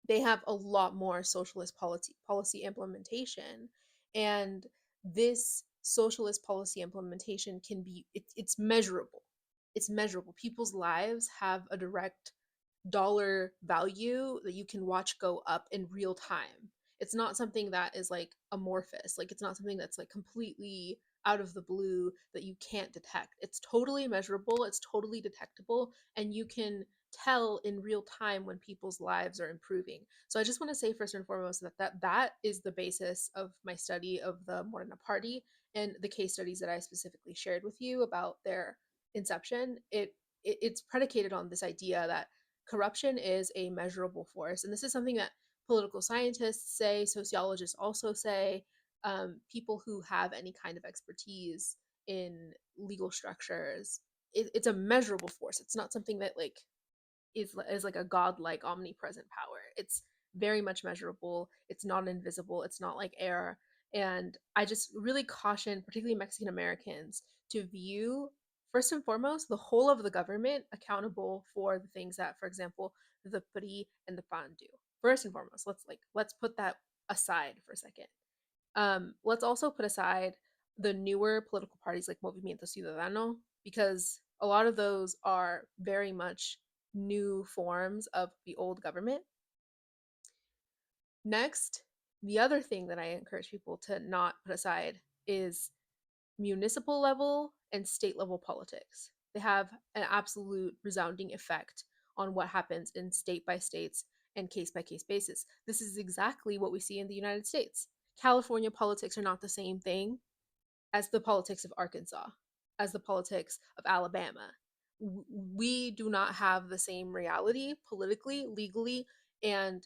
they have a lot more socialist policy implementation, and this socialist policy implementation can be it's measurable. It's measurable. People's lives have a direct dollar value that you can watch go up in real time. It's not something that is like amorphous. Like it's not something that's like completely out of the blue that you can't detect. It's totally measurable, it's totally detectable, and you can tell in real time when people's lives are improving. So I just want to say first and foremost that is the basis of my study of the Morena party and the case studies that I specifically shared with you about their inception. It's predicated on this idea that corruption is a measurable force. And this is something that political scientists say, sociologists also say, people who have any kind of expertise in legal structures. It's a measurable force. It's not something that like is like a godlike omnipresent power. It's very much measurable. It's not invisible. It's not like air. And I just really caution, particularly Mexican Americans, to view first and foremost the whole of the government accountable for the things that, for example, the PRI and the PAN do. First and foremost, let's put that aside for a second. Let's also put aside the newer political parties like Movimiento Ciudadano, because a lot of those are very much new forms of the old government. Next, the other thing that I encourage people to not put aside is municipal level and state level politics. They have an absolute resounding effect on what happens in state by states and case by case basis. This is exactly what we see in the United States. California politics are not the same thing as the politics of Arkansas, as the politics of Alabama. We do not have the same reality politically, legally, and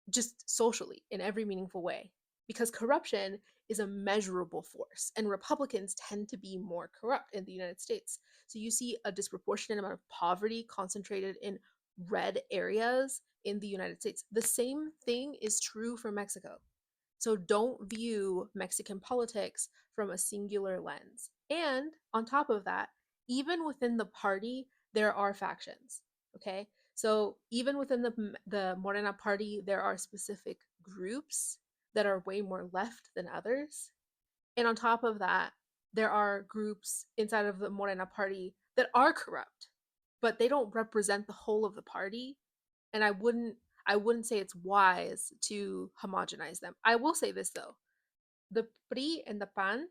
just socially in every meaningful way, because corruption is a measurable force and Republicans tend to be more corrupt in the United States. So you see a disproportionate amount of poverty concentrated in red areas in the United States. The same thing is true for Mexico. So don't view Mexican politics from a singular lens. And on top of that, even within the party, there are factions. Okay, so even within the Morena party, there are specific groups that are way more left than others, and on top of that, there are groups inside of the Morena party that are corrupt, but they don't represent the whole of the party. And I wouldn't say it's wise to homogenize them. I will say this though. The PRI and the PAN,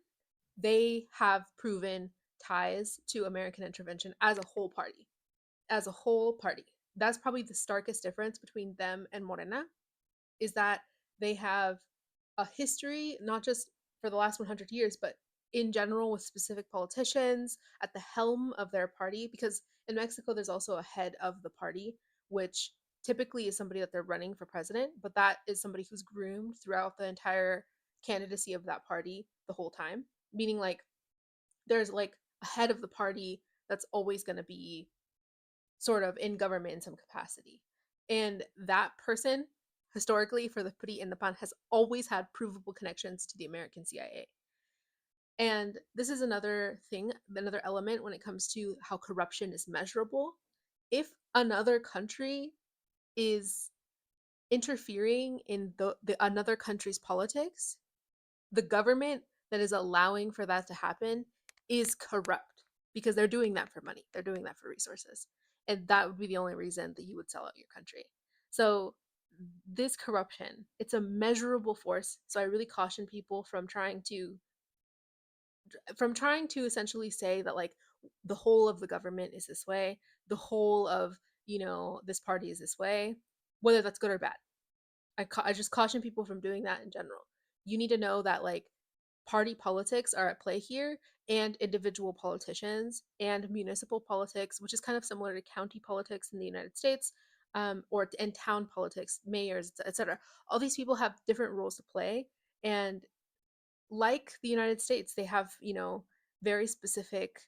they have proven ties to American intervention as a whole party. As a whole party. That's probably the starkest difference between them and Morena, is that they have a history, not just for the last 100 years, but in general with specific politicians at the helm of their party. Because in Mexico, there's also a head of the party, which typically is somebody that they're running for president, but that is somebody who's groomed throughout the entire candidacy of that party the whole time. Meaning, like, there's like a head of the party that's always going to be sort of in government in some capacity. And that person, historically, for the PRI and the PAN, has always had provable connections to the American CIA. And this is another thing, another element when it comes to how corruption is measurable. If another country is interfering in the another country's politics, the government that is allowing for that to happen is corrupt because they're doing that for money. They're doing that for resources. And that would be the only reason that you would sell out your country. So this corruption, it's a measurable force. So I really caution people from trying to essentially say that like the whole of the government is this way, the whole of, this party is this way, whether that's good or bad. I just caution people from doing that in general. You need to know that like party politics are at play here, and individual politicians and municipal politics, which is kind of similar to county politics in the United States, or and town politics, mayors, etc. All these people have different roles to play, and like the United States, they have very specific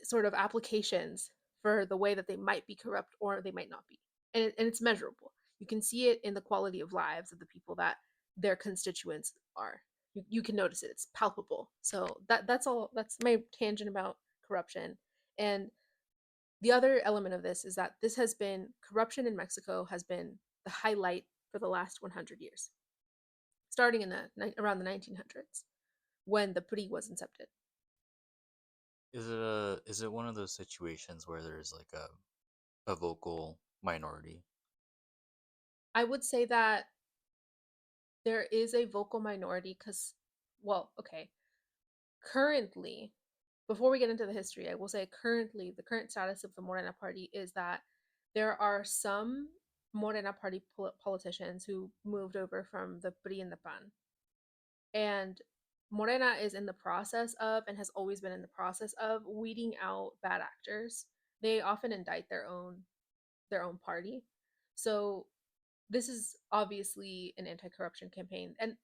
sort of applications for the way that they might be corrupt or they might not be, and it's measurable. You can see it in the quality of lives of the people that their constituents are. You can notice it; it's palpable. So that's all. That's my tangent about corruption. And the other element of this is that this has been corruption in Mexico has been the highlight for the last 100 years, starting in around the 1900s when the PRI was incepted. Is it one of those situations where there's like a vocal minority? I would say that there is a vocal minority because, well, okay, currently, before we get into the history, I will say currently, the current status of the Morena party is that there are some Morena party politicians who moved over from the PRI and the PAN. And Morena is in the process of, and has always been in the process of, weeding out bad actors. They often indict their own party. So this is obviously an anti-corruption campaign. And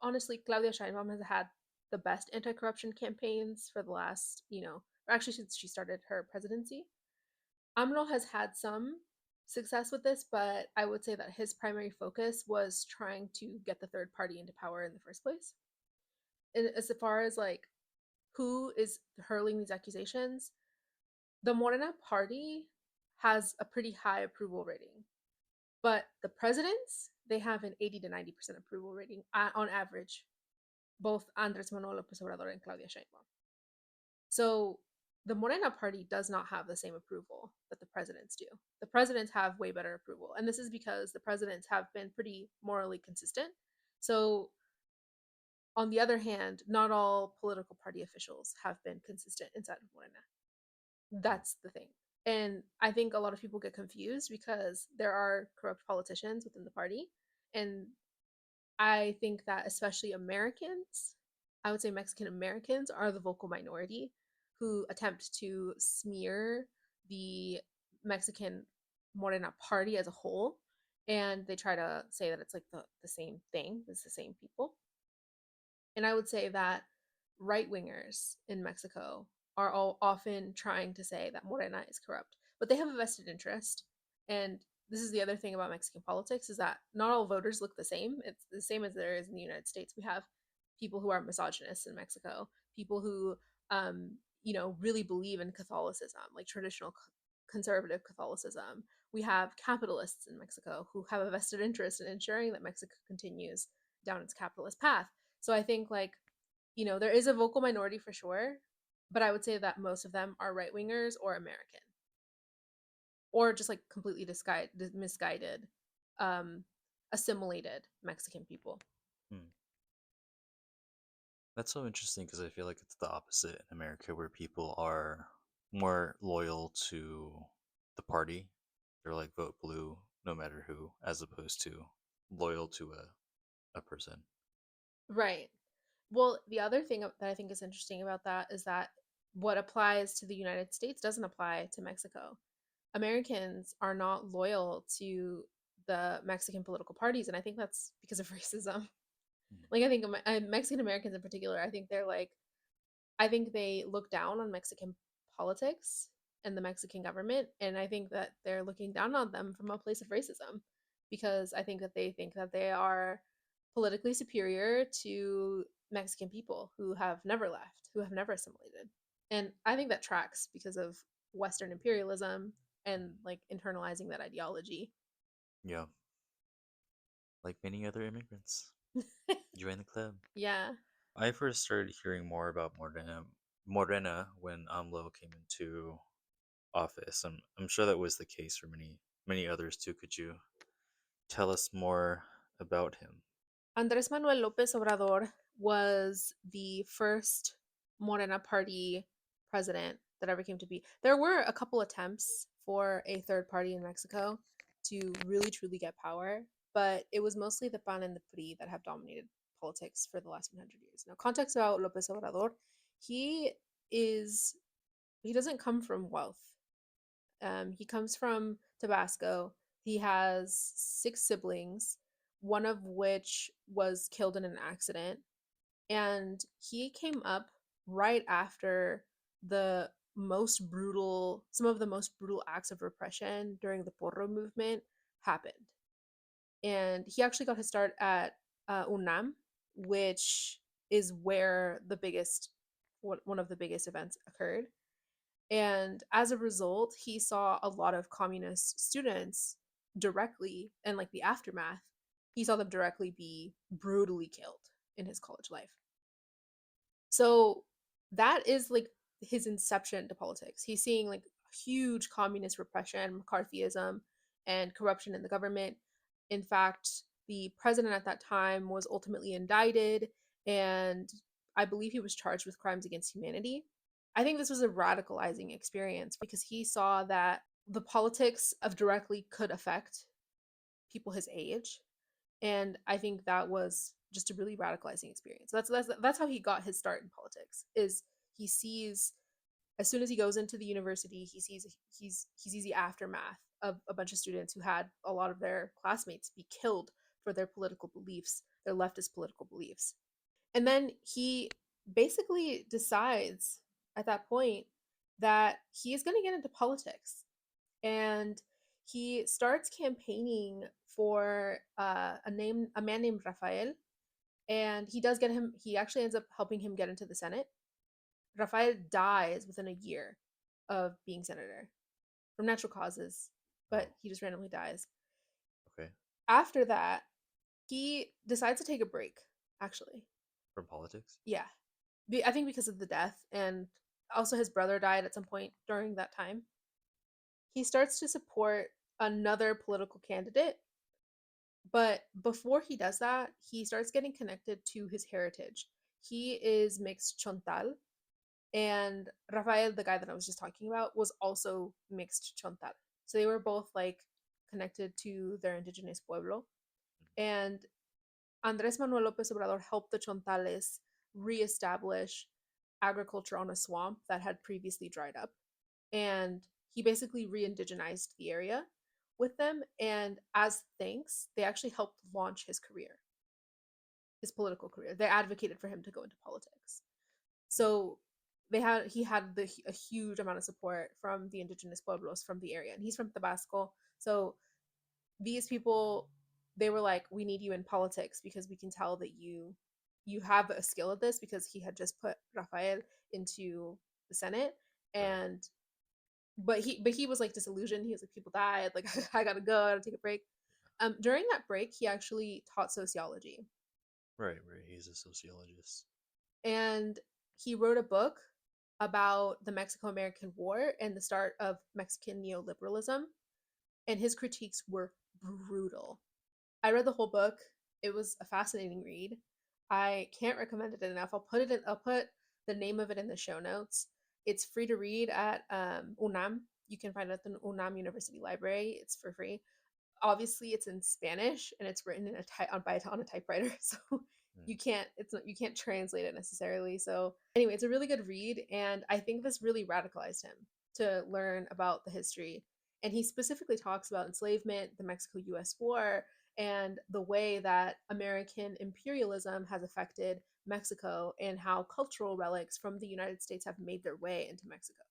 honestly, Claudia Sheinbaum has had the best anti-corruption campaigns for the last, or actually since she started her presidency. AMLO has had some success with this, but I would say that his primary focus was trying to get the third party into power in the first place. And as far as like who is hurling these accusations, the Morena party has a pretty high approval rating. But the presidents, they have an 80 to 90% approval rating on average, both Andres Manuel López Obrador and Claudia Sheinbaum. So the Morena party does not have the same approval that the presidents do. The presidents have way better approval. And this is because the presidents have been pretty morally consistent. So on the other hand, not all political party officials have been consistent inside of Morena. That's the thing. And I think a lot of people get confused because there are corrupt politicians within the party. And I think that especially Americans, I would say Mexican Americans, are the vocal minority who attempt to smear the Mexican Morena party as a whole. And they try to say that it's like the same thing, it's the same people. And I would say that right wingers in Mexico are all often trying to say that Morena is corrupt, but they have a vested interest. And this is the other thing about Mexican politics, is that not all voters look the same. It's the same as there is in the United States. We have people who are misogynists in Mexico, people who really believe in Catholicism, like traditional conservative Catholicism. We have capitalists in Mexico who have a vested interest in ensuring that Mexico continues down its capitalist path. So I think, like, there is a vocal minority for sure, but I would say that most of them are right wingers or American, or just like completely misguided, assimilated Mexican people. Hmm. That's so interesting because I feel like it's the opposite in America, where people are more loyal to the party. They're like vote blue no matter who, as opposed to loyal to a person. Right. Well, the other thing that I think is interesting about that is that what applies to the United States doesn't apply to Mexico. Americans are not loyal to the Mexican political parties, and I think that's because of racism. Like, I think Mexican Americans in particular, I think they look down on Mexican politics and the Mexican government, and I think that they're looking down on them from a place of racism, because I think that they think that they are politically superior to Mexican people who have never left, who have never assimilated. And I think that tracks because of Western imperialism and like internalizing that ideology. Yeah, like many other immigrants. Join the club. Yeah. I first started hearing more about Morena when AMLO came into office. I'm sure that was the case for many others too. Could you tell us more about him? Andres Manuel Lopez Obrador was the first Morena party president that ever came to be. There were a couple attempts for a third party in Mexico to really truly get power, but it was mostly the PAN and the PRI that have dominated politics for the last 100 years. Now, context about Lopez Obrador, he is he doesn't come from wealth. He comes from Tabasco. He has 6 siblings, one of which was killed in an accident. And he came up right after some of the most brutal acts of repression during the Porro movement happened. And he actually got his start at UNAM, which is where one of the biggest events occurred. And as a result, he saw a lot of communist students directly, and like the aftermath, he saw them directly be brutally killed in his college life. So that is like his inception to politics. He's seeing like huge communist repression, McCarthyism, and corruption in the government. In fact, the president at that time was ultimately indicted, and I believe he was charged with crimes against humanity. I think this was a radicalizing experience because he saw that the politics of directly could affect people his age, and I think that was just a really radicalizing experience. That's how he got his start in politics. Is he sees, as soon as he goes into the university, he sees the aftermath of a bunch of students who had a lot of their classmates be killed for their political beliefs, their leftist political beliefs. And then he basically decides at that point that he is going to get into politics. And he starts campaigning for a man named Rafael, and he actually ends up helping him get into the Senate. Rafael dies within a year of being senator from natural causes, but he just randomly dies. Okay. After that, he decides to take a break, actually. From politics? Yeah. I think because of the death, and also his brother died at some point during that time. He starts to support another political candidate, but before he does that, he starts getting connected to his heritage. He is mixed Chontal, and Rafael, the guy that I was just talking about, was also mixed Chontal. So they were both like connected to their indigenous pueblo. And Andres Manuel Lopez Obrador helped the Chontales reestablish agriculture on a swamp that had previously dried up. And he basically re-indigenized the area with them. And as thanks, they actually helped launch his career, his political career. They advocated for him to go into politics. So he had a huge amount of support from the indigenous pueblos from the area. And he's from Tabasco. So these people, they were like, we need you in politics because we can tell that you have a skill at this, because he had just put Rafael into the Senate, Right. and but he was like disillusioned. He was like, people died, like I gotta go, I gotta take a break. During that break, he actually taught sociology, Right. He's a sociologist. and he wrote a book about the Mexico-American War and the start of Mexican neoliberalism, and his critiques were brutal. I read the whole book. It was a fascinating read. I can't recommend it enough. I'll put the name of it in the show notes. It's free to read at UNAM. You can find it at the UNAM University Library. It's for free. Obviously, it's in Spanish and it's written in on a typewriter, so you can't translate it necessarily. So anyway, it's a really good read, and I think this really radicalized him to learn about the history. And he specifically talks about enslavement, the Mexico-U.S. War, and the way that American imperialism has affected Mexico and how cultural relics from the United States have made their way into Mexico.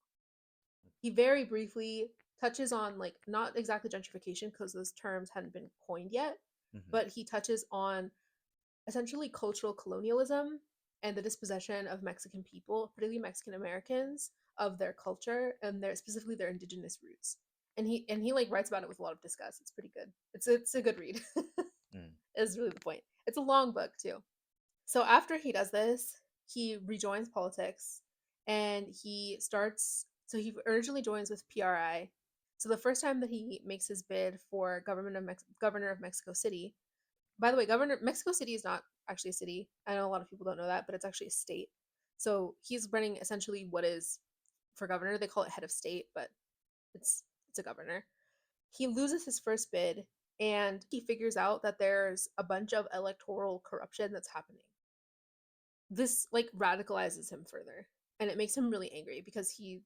He very briefly touches on, like, not exactly gentrification because those terms hadn't been coined yet, but he touches on essentially cultural colonialism and the dispossession of Mexican people, particularly Mexican Americans, of their culture and specifically their indigenous roots. And he like writes about it with a lot of disgust. It's pretty good. It's a good read. Is really the point. It's a long book too. So after he does this, he rejoins politics, and he starts. So he originally joins with PRI. So the first time that he makes his bid for governor of Mexico City. By the way, Mexico City is not actually a city. I know a lot of people don't know that, but it's actually a state. So he's running essentially what is, for governor, they call it head of state, but it's a governor. He loses his first bid, and he figures out that there's a bunch of electoral corruption that's happening. This like radicalizes him further, and it makes him really angry because he's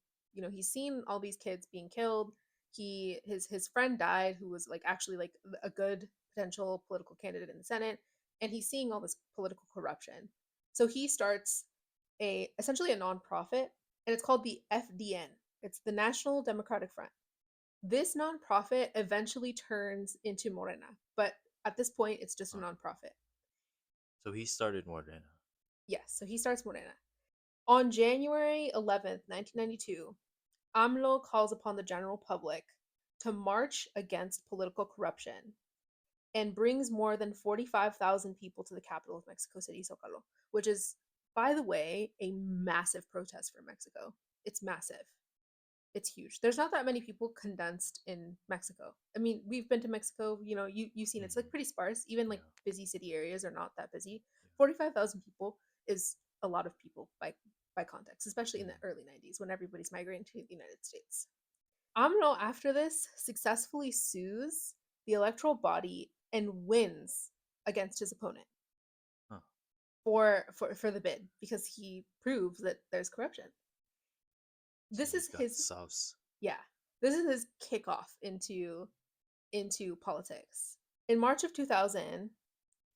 seen all these kids being killed. His friend died, who was like actually like a good potential political candidate in the Senate, and he's seeing all this political corruption. So he starts essentially a nonprofit, and it's called the FDN. It's the National Democratic Front. This nonprofit eventually turns into Morena, but at this point it's just a nonprofit. So he started Morena. Yes, so he starts Morena. On January 11th, 1992, AMLO calls upon the general public to march against political corruption and brings more than 45,000 people to the capital of Mexico City, Zocalo, which is, by the way, a massive protest for Mexico. It's massive. It's huge. There's not that many people condensed in Mexico. I mean, we've been to Mexico, you've seen it's like pretty sparse. Even like busy city areas are not that busy. 45,000 people is a lot of people by context, especially in the early 90s when everybody's migrating to the United States. AMLO, after this, successfully sues the electoral body and wins against his opponent for the bid because he proves that there's corruption. This is his sauce. Yeah, this is his kickoff into politics. In March of 2000,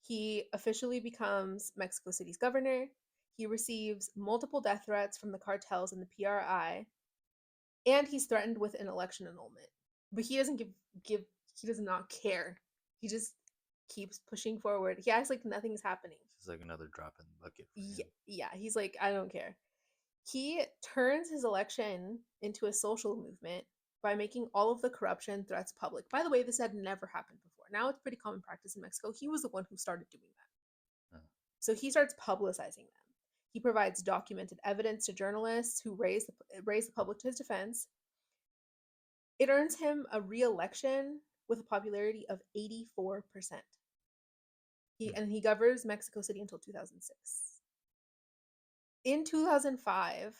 he officially becomes Mexico City's governor. He receives multiple death threats from the cartels and the PRI, and he's threatened with an election annulment. But he doesn't he does not care. He just keeps pushing forward. He acts like nothing's happening. It's like another drop in the bucket for him. Yeah, he's like, I don't care. He turns his election into a social movement by making all of the corruption threats public. By the way, this had never happened before. Now it's pretty common practice in Mexico. He was the one who started doing that. So he starts publicizing them. He provides documented evidence to journalists who raise the public to his defense. It earns him a re-election with a popularity of 84%. And he governs Mexico City until 2006. In 2005,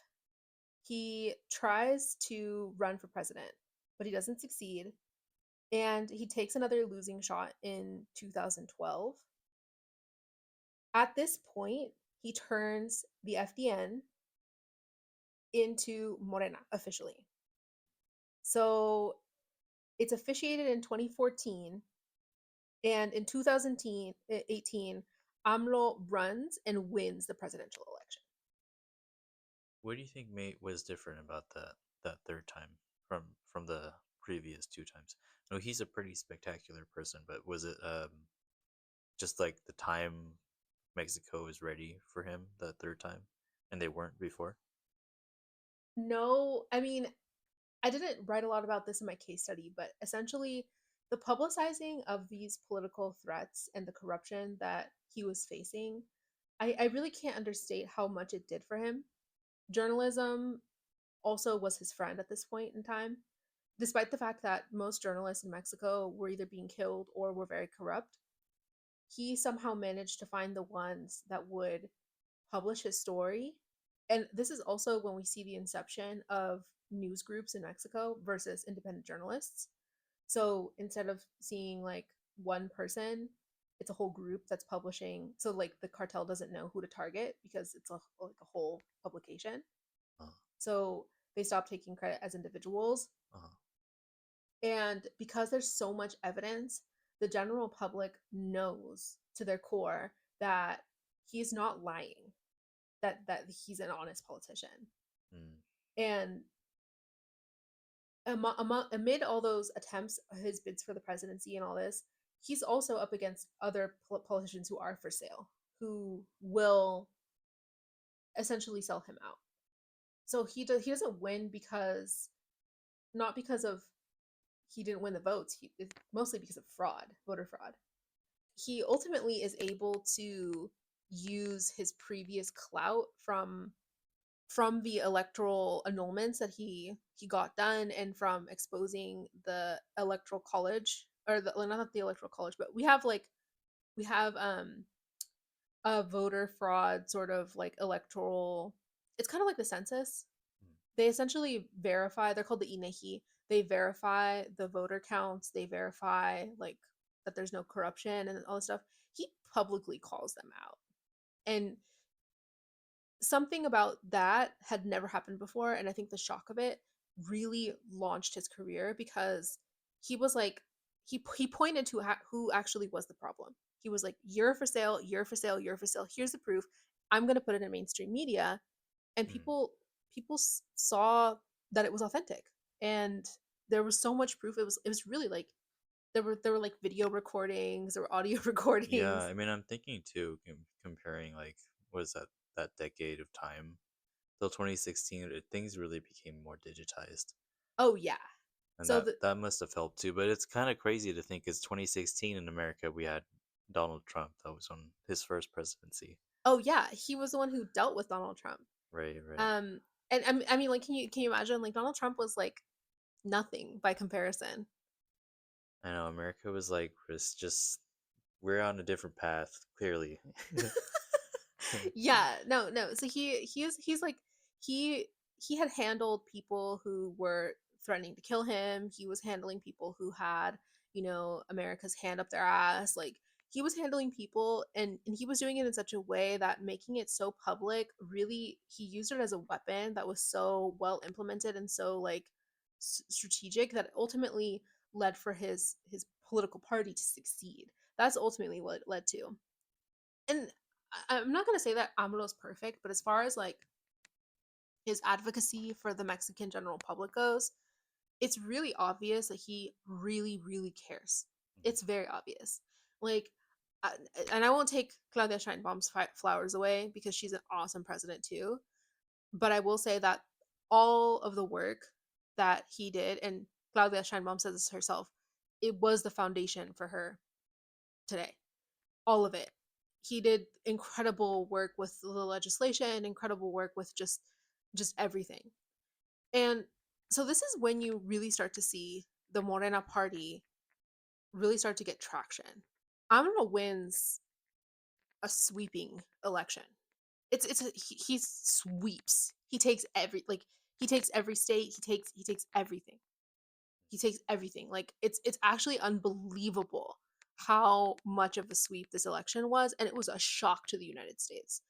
he tries to run for president, but he doesn't succeed. And he takes another losing shot in 2012. At this point, he turns the FDN into Morena officially. So it's officiated in 2014. And in 2018, AMLO runs and wins the presidential election. What do you think was different about that third time from the previous two times? No, he's a pretty spectacular person, but was it just like the time Mexico was ready for him that third time, and they weren't before? No, I mean, I didn't write a lot about this in my case study, but essentially, the publicizing of these political threats and the corruption that he was facing, I really can't understate how much it did for him. Journalism also was his friend at this point in time, despite the fact that most journalists in Mexico were either being killed or were very corrupt. He somehow managed to find the ones that would publish his story. And this is also when we see the inception of news groups in Mexico versus independent journalists. So instead of seeing like one person, it's a whole group that's publishing. So like the cartel doesn't know who to target because it's like a whole publication. Uh, So they stop taking credit as individuals. uh, And because there's so much evidence, the general public knows to their core that he's not lying, that he's an honest politician. mm, And amid all those attempts, his bids for the presidency and all this, he's also up against other politicians who are for sale, who will essentially sell him out. So he doesn't win because not because of he didn't win the votes. It's mostly because of fraud, voter fraud. He ultimately is able to use his previous clout from the electoral annulments that he got done, and from exposing the electoral college, or the not the electoral college, but we have a voter fraud sort of like electoral. It's kind of like the census. mm. They essentially verify. They're called the INEGI. They verify the voter counts. They verify like that there's no corruption and all this stuff. He publicly calls them out, and something about that had never happened before. And I think the shock of it really launched his career, because he was like he pointed to who actually was the problem. He was like, you're for sale, you're for sale, you're for sale, here's the proof. I'm going to put it in mainstream media. And Mm. people saw that it was authentic, and there was so much proof. It was really like there were like video recordings or audio Yeah, recordings. I mean, I'm thinking too, comparing like what is that decade of time till 2016, things really became more digitized, Oh yeah. and So that must have helped too. But it's kind of crazy to think, it's 2016 in America. We had Donald Trump. That was on his first presidency. oh yeah, he was the one who dealt with Donald Trump. Right, right. Um, and I mean, like, can you imagine? Like, Donald Trump was like nothing by comparison. I know America was just we're on a different path, clearly. Yeah, no, no. So he's like he he had handled people who were threatening to kill him. He was handling people who had, America's hand up their ass. Like, he was handling people, and he was doing it in such a way that making it so public, really he used it as a weapon that was so well implemented and so like strategic, that ultimately led for his political party to succeed. That's ultimately what it led to. And I'm not going to say that AMLO's perfect, but as far as like his advocacy for the Mexican general public goes, it's really obvious that he really, really cares. It's very obvious. Like, uh, and I won't take Claudia Sheinbaum's flowers away, because she's an awesome president too. But I will say that all of the work that he did, and Claudia Sheinbaum says this herself, it was the foundation for her today. All of it. He did incredible work with the legislation, incredible work with just everything. And so this is when you really start to see the Morena party really start to get traction. AMLO wins a sweeping election. He sweeps. He takes every state. He takes everything. He takes everything. Like, it's actually unbelievable how much of a sweep this election was, and it was a shock to the United States.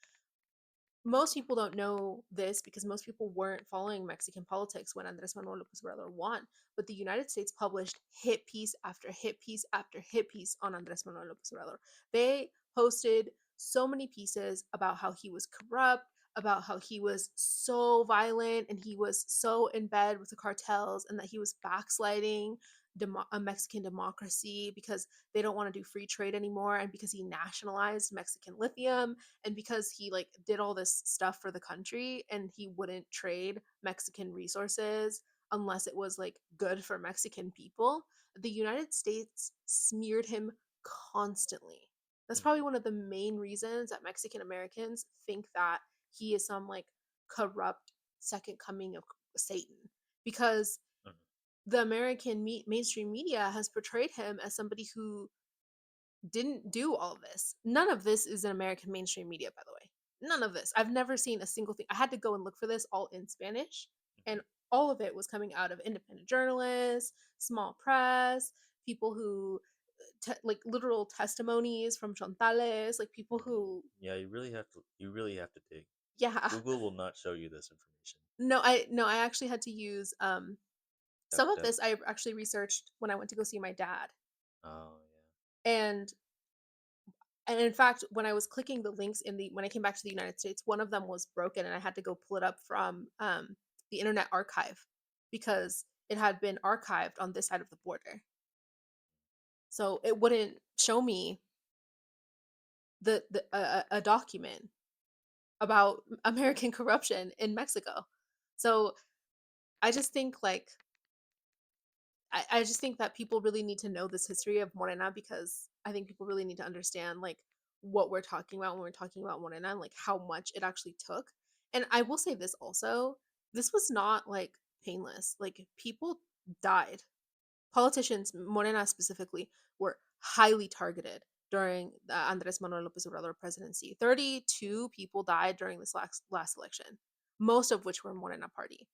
Most people don't know this because most people weren't following Mexican politics when Andres Manuel Lopez Obrador won. But the United States published hit piece after hit piece after hit piece on Andres Manuel Lopez Obrador. They posted so many pieces about how he was corrupt, about how he was so violent and he was so in bed with the cartels, and that he was backsliding. a Mexican democracy, because they don't want to do free trade anymore, and because he nationalized Mexican lithium, and because he like did all this stuff for the country, and he wouldn't trade Mexican resources unless it was like good for Mexican people. The United States smeared him constantly. That's probably one of the main reasons that Mexican Americans think that he is some like corrupt second coming of Satan, because the American mainstream media has portrayed him as somebody who didn't do all this. None of this is in American mainstream media, by the way. None of this. I've never seen a single thing. I had to go and look for this all in Spanish, and all of it was coming out of independent journalists, small press, people who like literal testimonies from Chontales, like people who Yeah, you really have to dig. yeah. Google will not show you this information. No, I actually had to use some of Yep. this I actually researched when I went to go see my dad. Oh And in fact, when I was clicking the links when I came back to the United States, one of them was broken, and I had to go pull it up from the Internet Archive, because it had been archived on this side of the border. So it wouldn't show me a document about American corruption in Mexico. So I just think like I just think that people really need to know this history of Morena, because I think people really need to understand like what we're talking about when we're talking about Morena, and like how much it actually took. And I will say this also, this was not like painless. Like people died. Politicians, Morena specifically, were highly targeted during the Andres Manuel Lopez Obrador presidency. 32 people died during this last election, most of which were Morena party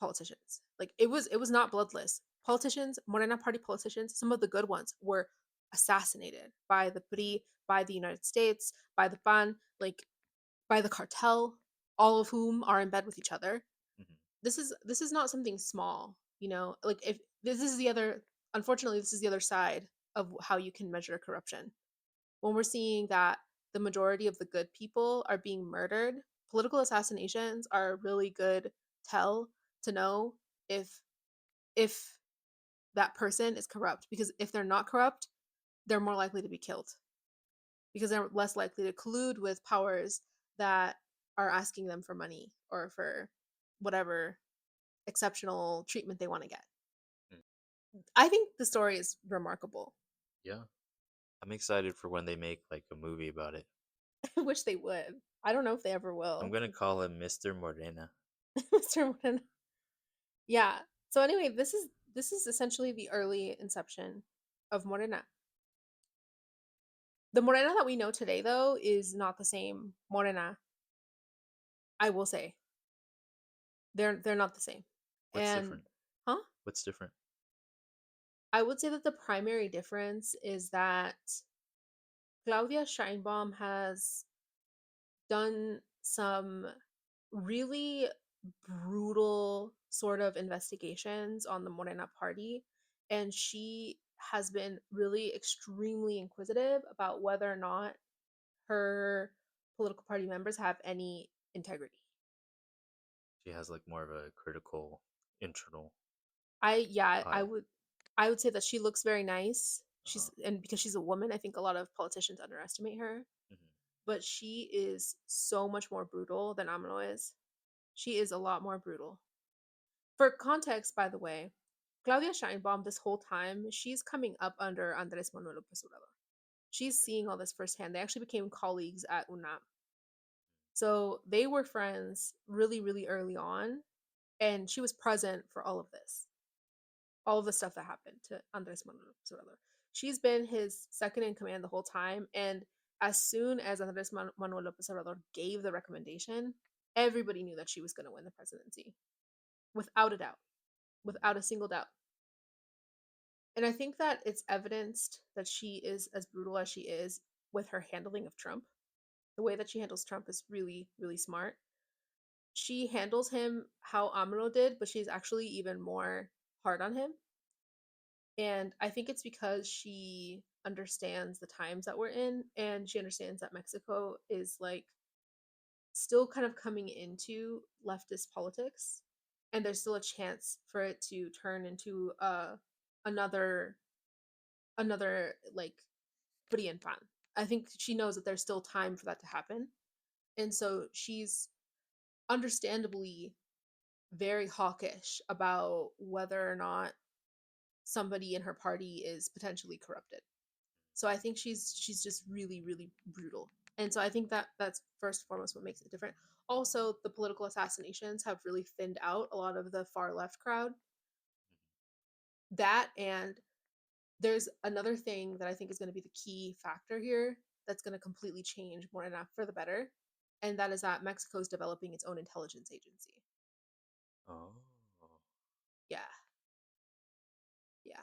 politicians. Like it was not bloodless. Politicians, Morena party politicians, some of the good ones were assassinated by the PRI, by the United States, by the PAN, like by the cartel, all of whom are in bed with each other. This is not something small, you know? Like if this is the other unfortunately this is the other side of how you can measure corruption. When we're seeing that the majority of the good people are being murdered, political assassinations are a really good tell to know if that person is corrupt, because if they're not corrupt, they're more likely to be killed, because they're less likely to collude with powers that are asking them for money or for whatever exceptional treatment they want to get. I think the story is remarkable. yeah. I'm excited for when they make like a movie about it. I wish they would. I don't know if they ever I'm will. gonna call him Mr. Morena. Mr. Moreno. Yeah. So anyway, this is essentially the early inception of Morena. The Morena that we know today, though, is not the same Morena. I will say they're not the same. What's And different? huh? What's different? I would say that the primary difference is that Claudia Scheinbaum has done some really brutal sort of investigations on the Morena party, and she has been really extremely inquisitive about whether or not her political party members have any integrity. She has like more of a critical internal I eye. would say that she looks very nice. Uh-huh. And because she's a woman, I think a lot of politicians underestimate her. But she is so much more brutal than AMLO is. She is a lot more brutal. For context, by the way, Claudia Scheinbaum, this whole time, she's coming up under Andres Manuel Lopez Obrador. She's seeing all this firsthand. They actually became colleagues at UNAM. So they were friends really, really early on. And she was present for all of this, all of the stuff that happened to Andres Manuel Lopez Obrador. She's been his second in command the whole time. And as soon as Andres Manuel Lopez Obrador gave the recommendation, everybody knew that she was going to win the presidency, without a doubt, without a single doubt. And I think that it's evidenced that she is as brutal as she is with her handling of Trump. The way that she handles Trump is really, really smart. She handles him how AMLO did, but she's actually even more hard on him. And I think it's because she understands the times that we're in, and she understands that Mexico is like still kind of coming into leftist politics. and there's still a chance for it to turn into another like Brienpan. I think she knows that there's still time for that to happen. And so she's understandably very hawkish about whether or not somebody in her party is potentially corrupted. So I think she's just really, really brutal. And so I think that that's first and foremost what makes it different. Also, the political assassinations have really thinned out a lot of the far left crowd. That, and there's another thing that I think is going to be the key factor here that's going to completely change Morena for the better, and that is that Mexico is developing its own intelligence agency. Oh. Yeah, yeah,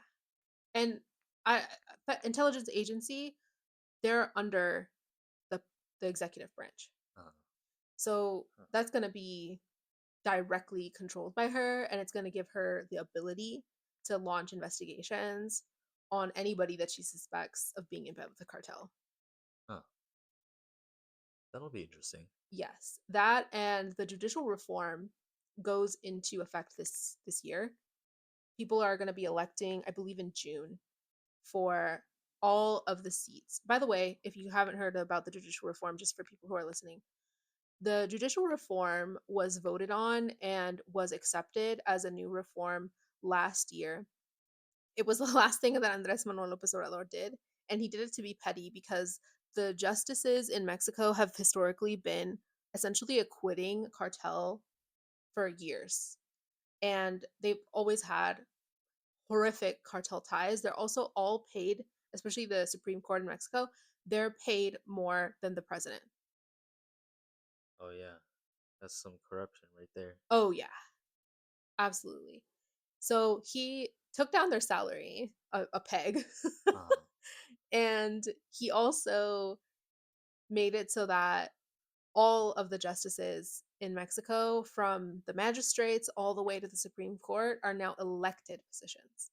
and I but intelligence agency, they're under the the executive branch, Uh, so that's going to be directly controlled by her, and it's going to give her the ability to launch investigations on anybody that she suspects of being in bed with the cartel. huh. That'll be interesting. Yes, that and the judicial reform goes into effect this year. People are going to be electing, I believe, in June for all of the seats. By the way, if you haven't heard about the judicial reform, just for people who are listening, the judicial reform was voted on and was accepted as a new reform last year. It was the last thing that Andres Manuel Lopez Obrador did, and he did it to be petty because the justices in Mexico have historically been essentially acquitting cartel for years, and they've always had horrific cartel ties. They're also all paid, especially the Supreme Court in Mexico, they're paid more than the president. Oh yeah, that's some corruption right there. Oh yeah, absolutely. So he took down their salary a peg. Uh, And he also made it so that all of the justices in Mexico, from the magistrates all the way to the Supreme Court, are now elected positions.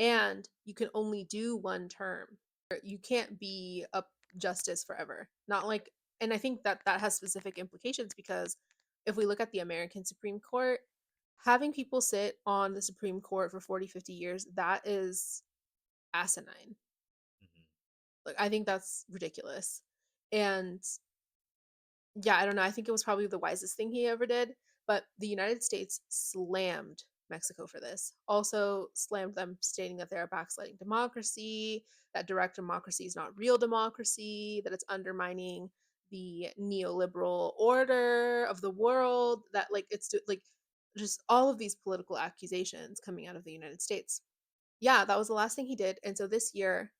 And you can only do one term. You can't be a justice forever. Not like, and I think that that has specific implications because if we look at the American Supreme Court, having people sit on the Supreme Court for 40, 50 years, that is asinine. mhm. Like, I think that's ridiculous. And yeah, I don't know. I think it was probably the wisest thing he ever did. But the United States slammed Mexico for this. Also slammed them, stating that they're a backsliding democracy, that direct democracy is not real democracy, that it's undermining the neoliberal order of the world, that like it's like just all of these political accusations coming out of the United States. Yeah, that was the last thing he did. And so this year,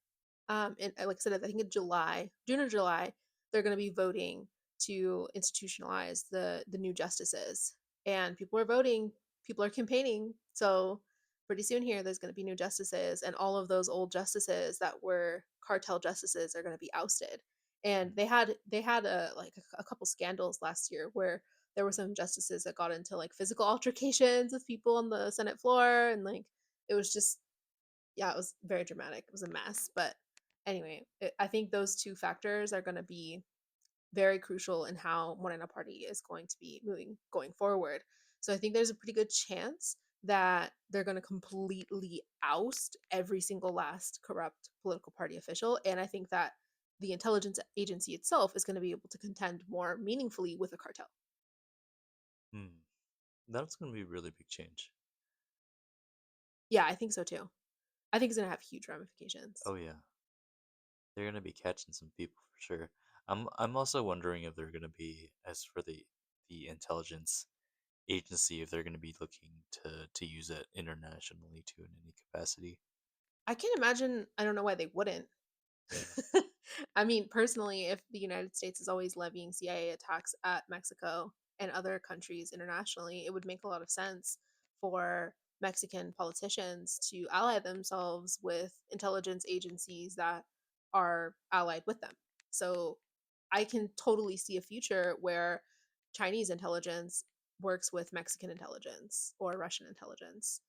and like I said, I think in July, June or July, they're going to be voting to institutionalize the new justices, and people are voting, people are campaigning. So pretty soon here, there's going to be new justices, and all of those old justices that were cartel justices are going to be ousted. And they had a couple scandals last year where there were some justices that got into like physical altercations with people on the Senate floor, and like it was just, yeah, it was very dramatic. It was a mess. But anyway, I think those two factors are going to be very crucial in how Morena Party is going to be moving going forward. So I think there's a pretty good chance that they're going to completely oust every single last corrupt political party official. And I think that the intelligence agency itself is going to be able to contend more meaningfully with the cartel. Hmm. That's gonna be a really big change. Yeah, I think so too. I think it's going to have huge ramifications. Oh yeah, they're gonna be catching some people for sure. I'm also wondering if they're gonna be, as for the intelligence agency, if they're gonna be looking to use it internationally too in any capacity. I can imagine, I don't know why they wouldn't. Yeah. I mean, personally, if the United States is always levying CIA attacks at Mexico and other countries internationally, it would make a lot of sense for Mexican politicians to ally themselves with intelligence agencies that are allied with them. So I can totally see a future where Chinese intelligence works with Mexican intelligence or Russian intelligence.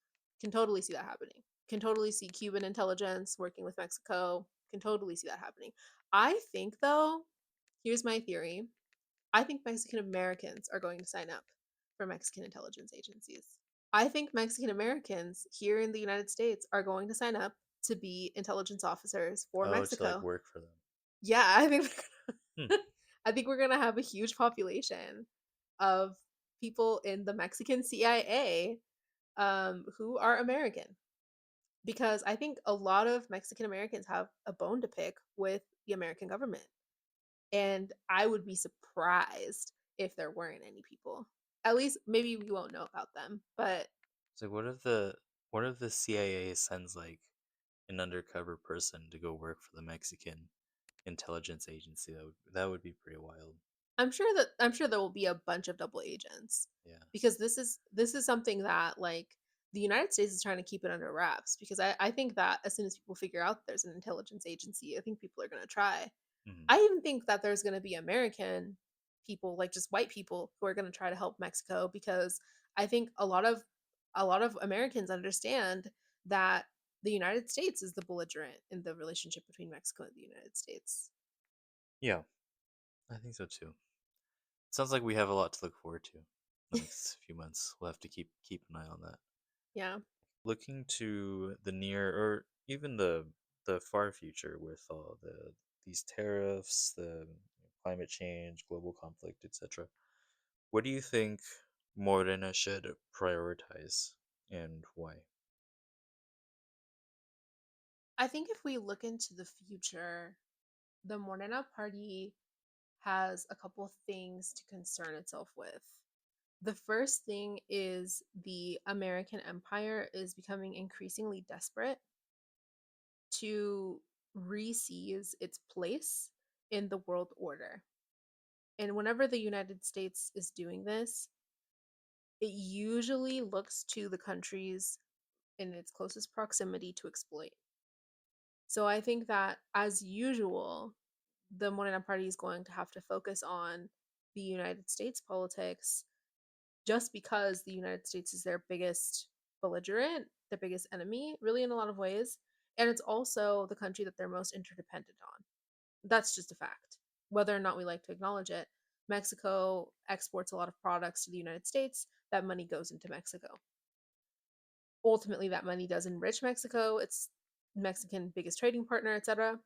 Can totally see that happening. Can totally see Cuban intelligence working with Mexico. Can totally see that happening. I think, though, here's my theory. I think Mexican Americans are going to sign up for Mexican intelligence agencies. I think Mexican Americans here in the United States are going to sign up to be intelligence officers for Oh, to like Mexico. work for them. Yeah, I think Hmm. I think we're gonna have a huge population of people in the Mexican CIA who are American. Because I think a lot of Mexican Americans have a bone to pick with the American government. And I would be surprised if there weren't any people. At least maybe we won't know about them. But So what if the CIA sends like an undercover person to go work for the Mexican intelligence agency? That would be pretty wild. I'm sure there will be a bunch of double agents. Yeah. Because this is something that like the United States is trying to keep it under wraps because I think that as soon as people figure out there's an intelligence agency, I think people are gonna try. Mhm. I even think that there's gonna be American people, like just white people, who are gonna try to help Mexico because I think a lot of Americans understand that the United States is the belligerent in the relationship between Mexico and the United States. Yeah, I think so too. Sounds like we have a lot to look forward to the next few months. We'll have to keep an eye on that. Yeah. Looking to the near or even the far future with all these tariffs, the climate change, global conflict, etc. What do you think Morena should prioritize and why? I think if we look into the future, the Morena party has a couple things to concern itself with. The first thing is the American empire is becoming increasingly desperate to re-seize its place in the world order. And whenever the United States is doing this, it usually looks to the countries in its closest proximity to exploit. So I think that, as usual, the Morena Party is going to have to focus on the United States politics just because the United States is their biggest belligerent, their biggest enemy, really, in a lot of ways. And it's also the country that they're most interdependent on. That's just a fact. Whether or not we like to acknowledge it, Mexico exports a lot of products to the United States. That money goes into Mexico. Ultimately, that money does enrich Mexico. It's Mexican biggest trading partner, etc.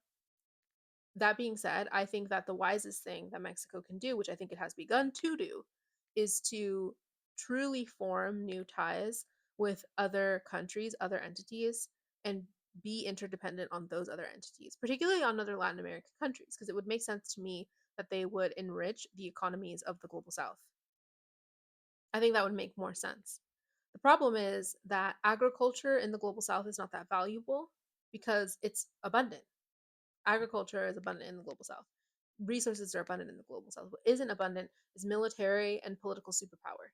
That being said, I think that the wisest thing that Mexico can do, which I think it has begun to do, is to truly form new ties with other countries, other entities, and be interdependent on those other entities, particularly on other Latin American countries, because it would make sense to me that they would enrich the economies of the global south. I think that would make more sense. The problem is that agriculture in the global south is not that valuable because it's abundant. Agriculture is abundant in the global south. Resources are abundant in the global south. What isn't abundant is military and political superpower.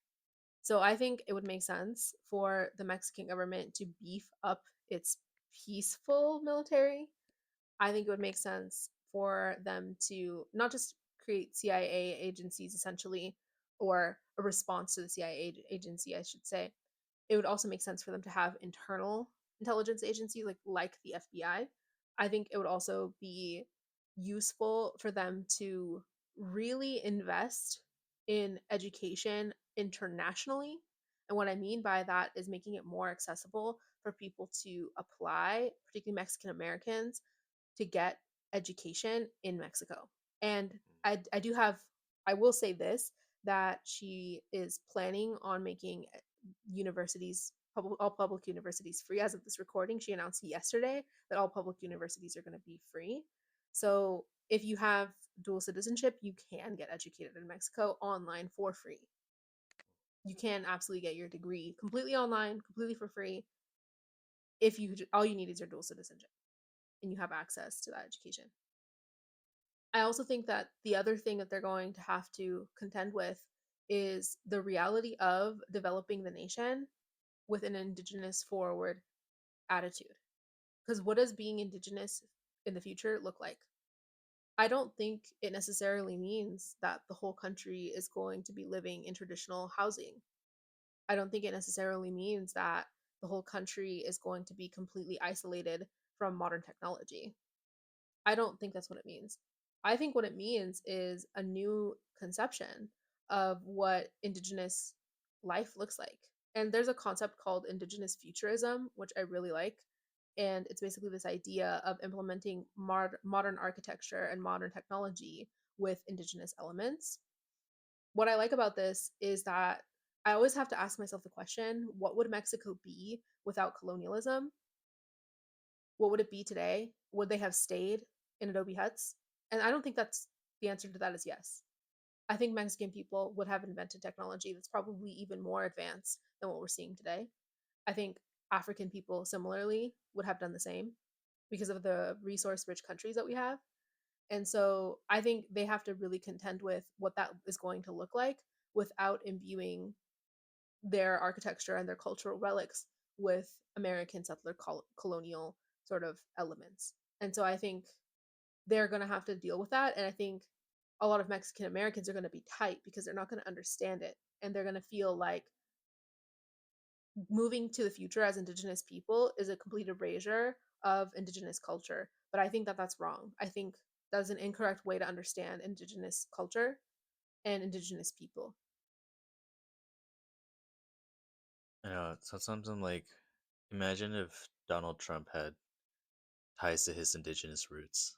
So I think it would make sense for the Mexican government to beef up its peaceful military. I think it would make sense for them to not just create CIA agencies essentially, or a response to the CIA agency, I should say. It would also make sense for them to have internal intelligence agencies like the FBI. I think it would also be useful for them to really invest in education internationally. And what I mean by that is making it more accessible for people to apply, particularly Mexican Americans, to get education in Mexico. And I do have, I will say this, that she is planning on making universities, all public universities free. As of this recording, she announced yesterday that all public universities are going to be free. So if you have dual citizenship, you can get educated in Mexico online for free. You can absolutely get your degree completely online, completely for free. If you all you need is your dual citizenship and you have access to that education. I also think that the other thing that they're going to have to contend with is the reality of developing the nation with an indigenous forward attitude. Because what does being indigenous in the future look like? I don't think it necessarily means that the whole country is going to be living in traditional housing. I don't think it necessarily means that the whole country is going to be completely isolated from modern technology. I don't think that's what it means. I think what it means is a new conception of what indigenous life looks like. And there's a concept called indigenous futurism, which I really like. And it's basically this idea of implementing modern architecture and modern technology with indigenous elements. What I like about this is that I always have to ask myself the question, what would Mexico be without colonialism? What would it be today? Would they have stayed in adobe huts? And I don't think that's the answer to that is yes. I think Mexican people would have invented technology that's probably even more advanced than what we're seeing today. I think African people similarly would have done the same because of the resource rich countries that we have. And so I think they have to really contend with what that is going to look like without imbuing their architecture and their cultural relics with American settler colonial sort of elements. And so I think they're going to have to deal with that. And I think a lot of Mexican Americans are going to be tight because they're not going to understand it. And they're going to feel like moving to the future as indigenous people is a complete erasure of indigenous culture. But I think that that's wrong. I think that's an incorrect way to understand indigenous culture and indigenous people. I know. So something like, imagine if Donald Trump had ties to his indigenous roots.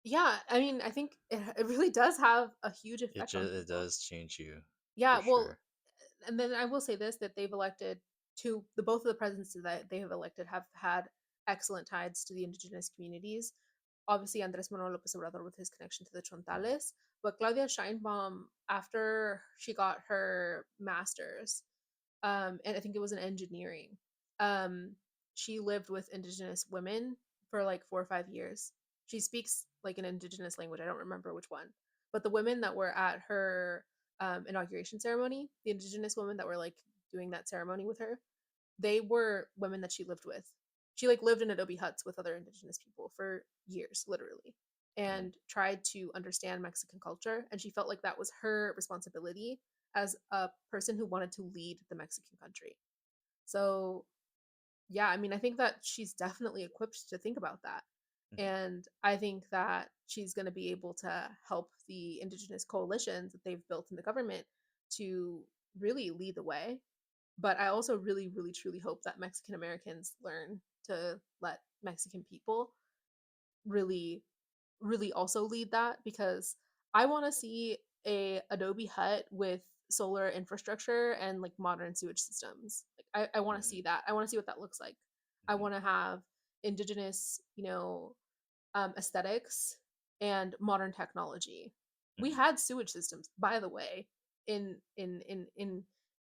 Yeah, I mean, I think it really does have a huge effect on It people. does change you Yeah, for well, sure. and then I will say this that they've elected both of the presidents that they have elected have had excellent ties to the indigenous communities. Obviously, Andres Manuel López Obrador with his connection to the Chontales, but Claudia Sheinbaum, after she got her master's, and I think it was in engineering, um, she lived with indigenous women for like 4 or 5 years. She speaks like an indigenous language. I don't remember which one, but the women that were at her inauguration ceremony, the indigenous women that were like doing that ceremony with her, they were women that she lived with. She like lived in adobe huts with other indigenous people for years, literally, Mm. and tried to understand Mexican culture. And she felt like that was her responsibility as a person who wanted to lead the Mexican country. So, yeah, I mean, I think that she's definitely equipped to think about that. Mhm. And I think that she's going to be able to help the indigenous coalitions that they've built in the government to really lead the way. But I also really, really, truly hope that Mexican Americans learn to let Mexican people really, really also lead that because I want to see a Adobe hut with solar infrastructure and like modern sewage systems. Like I want to see Mm. that. I want to see what that looks like. I Mhm. want to have indigenous, aesthetics and modern technology. We Mhm. had sewage systems, by the way, in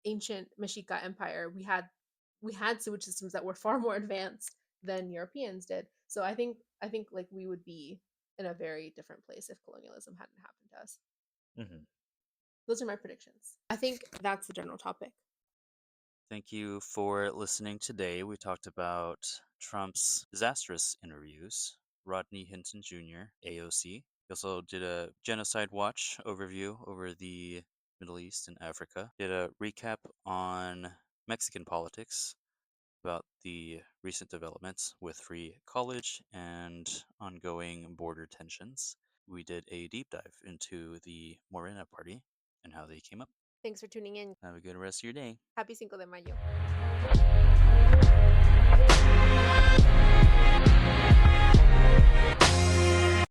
ancient Mexica Empire. We had sewage systems that were far more advanced than Europeans did. So I think like we would be in a very different place if colonialism hadn't happened to us. Mhm. Those are my predictions. I think that's the general topic. Thank you for listening today. We talked about Trump's disastrous interviews, Rodney Hinton Jr., AOC. We also did a Genocide Watch overview over the Middle East and Africa. Did a recap on Mexican politics about the recent developments with free college and ongoing border tensions. We did a deep dive into the Morena party and how they came up. Thanks for tuning in. Have a good rest of your day. Happy Cinco de Mayo.